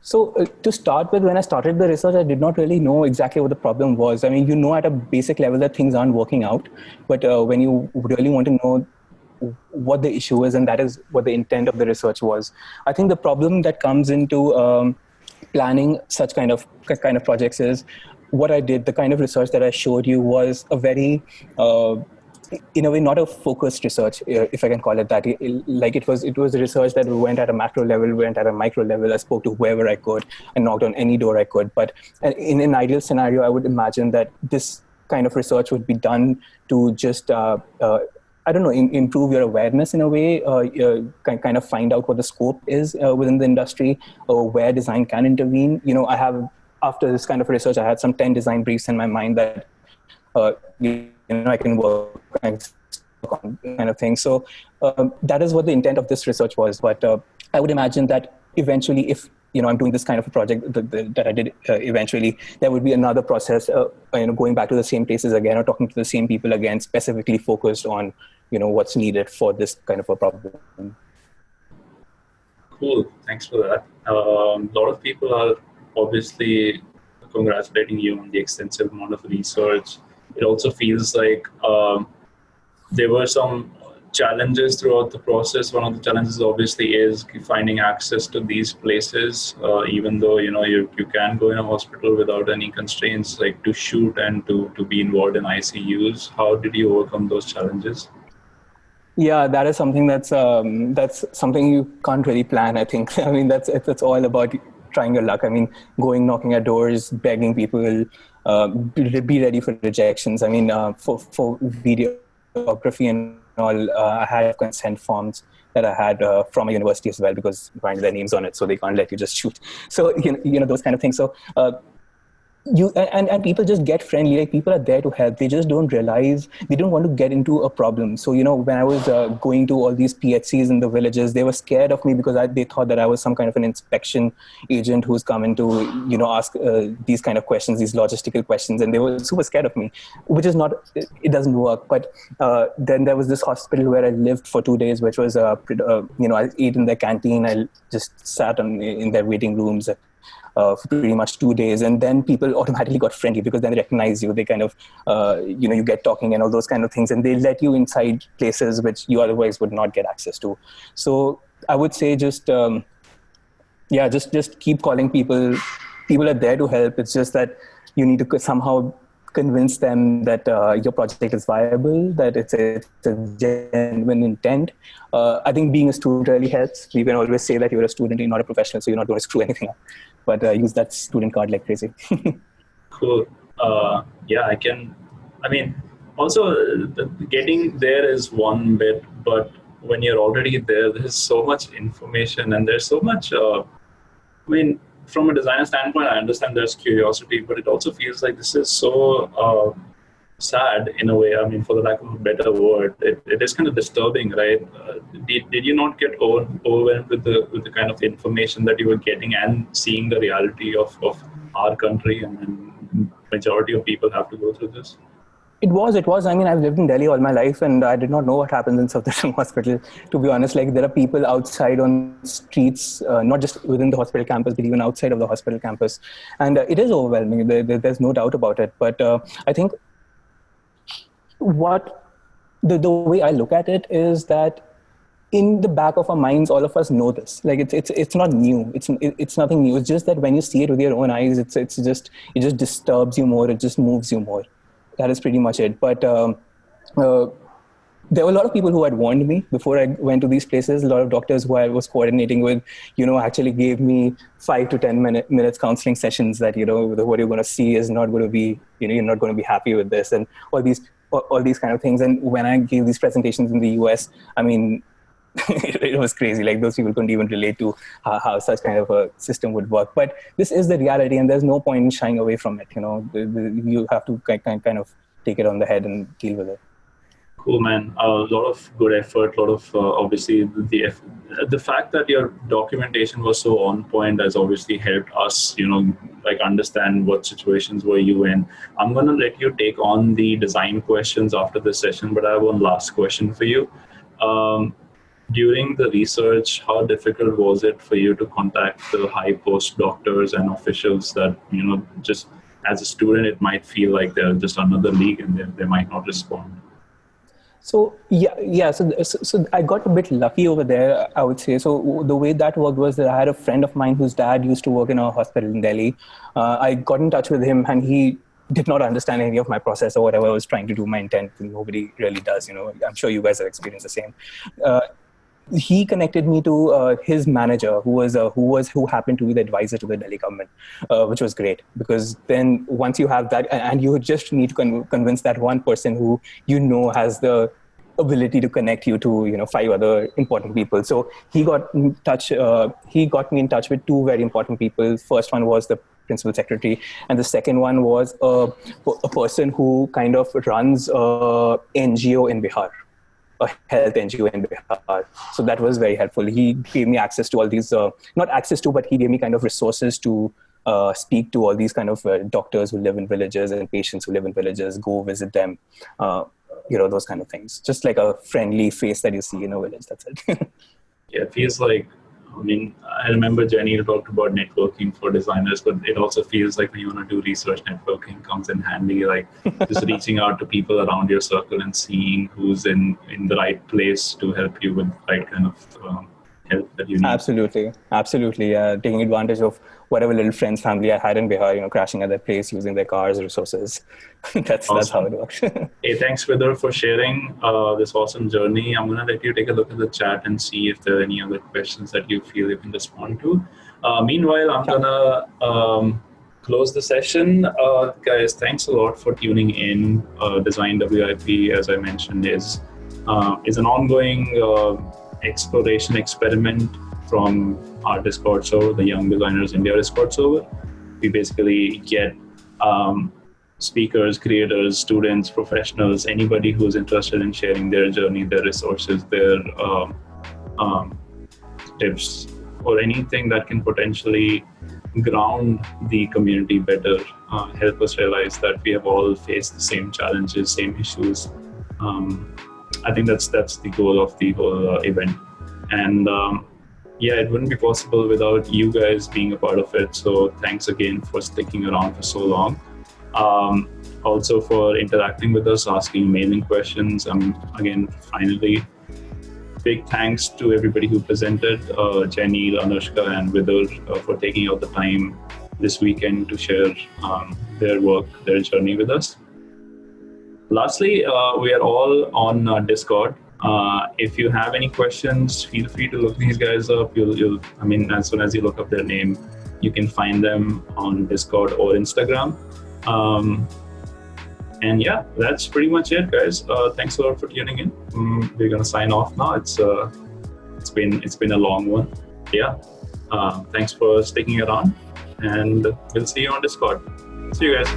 So to start with, when I started the research, I did not really know exactly what the problem was. I mean, at a basic level that things aren't working out, but when you really want to know what the issue is, and that is what the intent of the research was. I think the problem that comes into planning such kind of projects is what I did. The kind of research that I showed you was a very in a way, not a focused research, if I can call it that. It was a research that went at a macro level, went at a micro level. I spoke to whoever I could and knocked on any door I could. But in an ideal scenario, I would imagine that this kind of research would be done to just, improve your awareness in a way, kind of find out what the scope is within the industry, or where design can intervene. After this kind of research, I had some 10 design briefs in my mind that, I can work on kind of thing. So that is what the intent of this research was. But I would imagine that eventually, if I'm doing this kind of a project that I did eventually, there would be another process, going back to the same places again, or talking to the same people again, specifically focused on, what's needed for this kind of a problem. Cool. Thanks for that. A lot of people are obviously congratulating you on the extensive amount of research. It also feels like there were some challenges throughout the process. One of the challenges obviously is finding access to these places, even though you can go in a hospital without any constraints, like to shoot and to be involved in ICUs. How did you overcome those challenges? Yeah, that is something that's something you can't really plan, I think. I mean, it's all about trying your luck. I mean, knocking at doors, begging people, be ready for rejections. I mean, for videography and all, I had consent forms that I had from a university as well, because you find their names on it, so they can't let you just shoot. So, those kind of things. So, and people just get friendly. Like, people are there to help. They just don't realize, they don't want to get into a problem. So, when I was going to all these PHCs in the villages, they were scared of me because they thought that I was some kind of an inspection agent who's coming to, ask these kind of questions, these logistical questions. And they were super scared of me, which is not, it doesn't work. But then there was this hospital where I lived for 2 days, which was, I ate in their canteen. I just sat in their waiting rooms for pretty much 2 days, and then people automatically got friendly because then they recognize you. They kind of, you get talking and all those kind of things, and they let you inside places which you otherwise would not get access to. So I would say just keep calling people. People are there to help. It's just that you need to somehow convince them that your project is viable, that it's a genuine intent. I think being a student really helps. You can always say that you're a student, you're not a professional, so you're not going to screw anything up. But use that student card like crazy. Cool. I can. I mean, also getting there is one bit, but when you're already there, there's so much information and there's so much. From a designer standpoint, I understand there's curiosity, but it also feels like this is so sad in a way. I mean, for the lack of a better word, it is kind of disturbing, right? Did you not get overwhelmed with the kind of information that you were getting and seeing the reality of our country, and majority of people have to go through this? It was. I mean, I've lived in Delhi all my life, and I did not know what happens in Safdarjung Hospital. To be honest, like there are people outside on streets, not just within the hospital campus, but even outside of the hospital campus, and it is overwhelming. There's no doubt about it. But I think what the way I look at it is that in the back of our minds, all of us know this. Like it's not new. It's nothing new. It's just that when you see it with your own eyes, it just disturbs you more. It just moves you more. That is pretty much it. But there were a lot of people who had warned me before I went to these places. A lot of doctors who I was coordinating with, actually gave me 5 to 10 minutes counseling sessions that, what you're going to see is not going to be, you're not going to be happy with this, and all these kind of things. And when I gave these presentations in the US, I mean, it was crazy. Like those people couldn't even relate to how such kind of a system would work. But this is the reality, and there's no point in shying away from it. You have to kind of take it on the head and deal with it. Cool, man. A lot of good effort. A lot of obviously the fact that your documentation was so on point has obviously helped us, like understand what situations were you in. I'm gonna let you take on the design questions after this session, but I have one last question for you. During the research, how difficult was it for you to contact the high post doctors and officials that, just as a student, it might feel like they're just another league and they might not respond? So yeah. So I got a bit lucky over there, I would say. So the way that worked was that I had a friend of mine whose dad used to work in a hospital in Delhi. I got in touch with him, and he did not understand any of my process or whatever I was trying to do, my intent. Nobody really does, I'm sure you guys have experienced the same. He connected me to his manager, who happened to be the advisor to the Delhi government, which was great, because then once you have that, and you just need to convince that one person who has the ability to connect you to 5 other important people. So he got in touch. He got me in touch with 2 very important people. First one was the principal secretary, and the second one was a person who kind of runs a NGO in Bihar. A health NGO in Bihar. So that was very helpful. He gave me access to all these, not access to, but he gave me kind of resources to speak to all these kind of doctors who live in villages and patients who live in villages, go visit them, those kind of things. Just like a friendly face that you see in a village, that's it. Yeah, it feels like, I remember Jaineel talked about networking for designers, but it also feels like when you want to do research, networking comes in handy, like just reaching out to people around your circle and seeing who's in the right place to help you with the right kind of help that you need. Absolutely. Taking advantage of whatever little friends, family I had in Bihar, crashing at their place, using their cars, resources. That's how it works. Hey, thanks, Vidur, for sharing this awesome journey. I'm going to let you take a look at the chat and see if there are any other questions that you feel you can respond to. Meanwhile, I'm going to close the session. Guys, thanks a lot for tuning in. Design WIP, as I mentioned, is an ongoing exploration experiment from our Discord server, the Young Designers India Discord server. We basically get speakers, creators, students, professionals, anybody who's interested in sharing their journey, their resources, their tips, or anything that can potentially ground the community better, help us realize that we have all faced the same challenges, same issues. I think that's the goal of the whole event. And it wouldn't be possible without you guys being a part of it. So thanks again for sticking around for so long. Also for interacting with us, asking mailing questions. Again, finally, big thanks to everybody who presented, Jaineel, Anushka, and Vidur, for taking out the time this weekend to share their work, their journey with us. Lastly, we are all on Discord. If you have any questions, feel free to look these guys up. As soon as you look up their name, you can find them on Discord or Instagram. And yeah, that's pretty much it, guys. Thanks a lot for tuning in. We're gonna sign off now. It's been a long one. Yeah. Thanks for sticking around, and we'll see you on Discord. See you guys.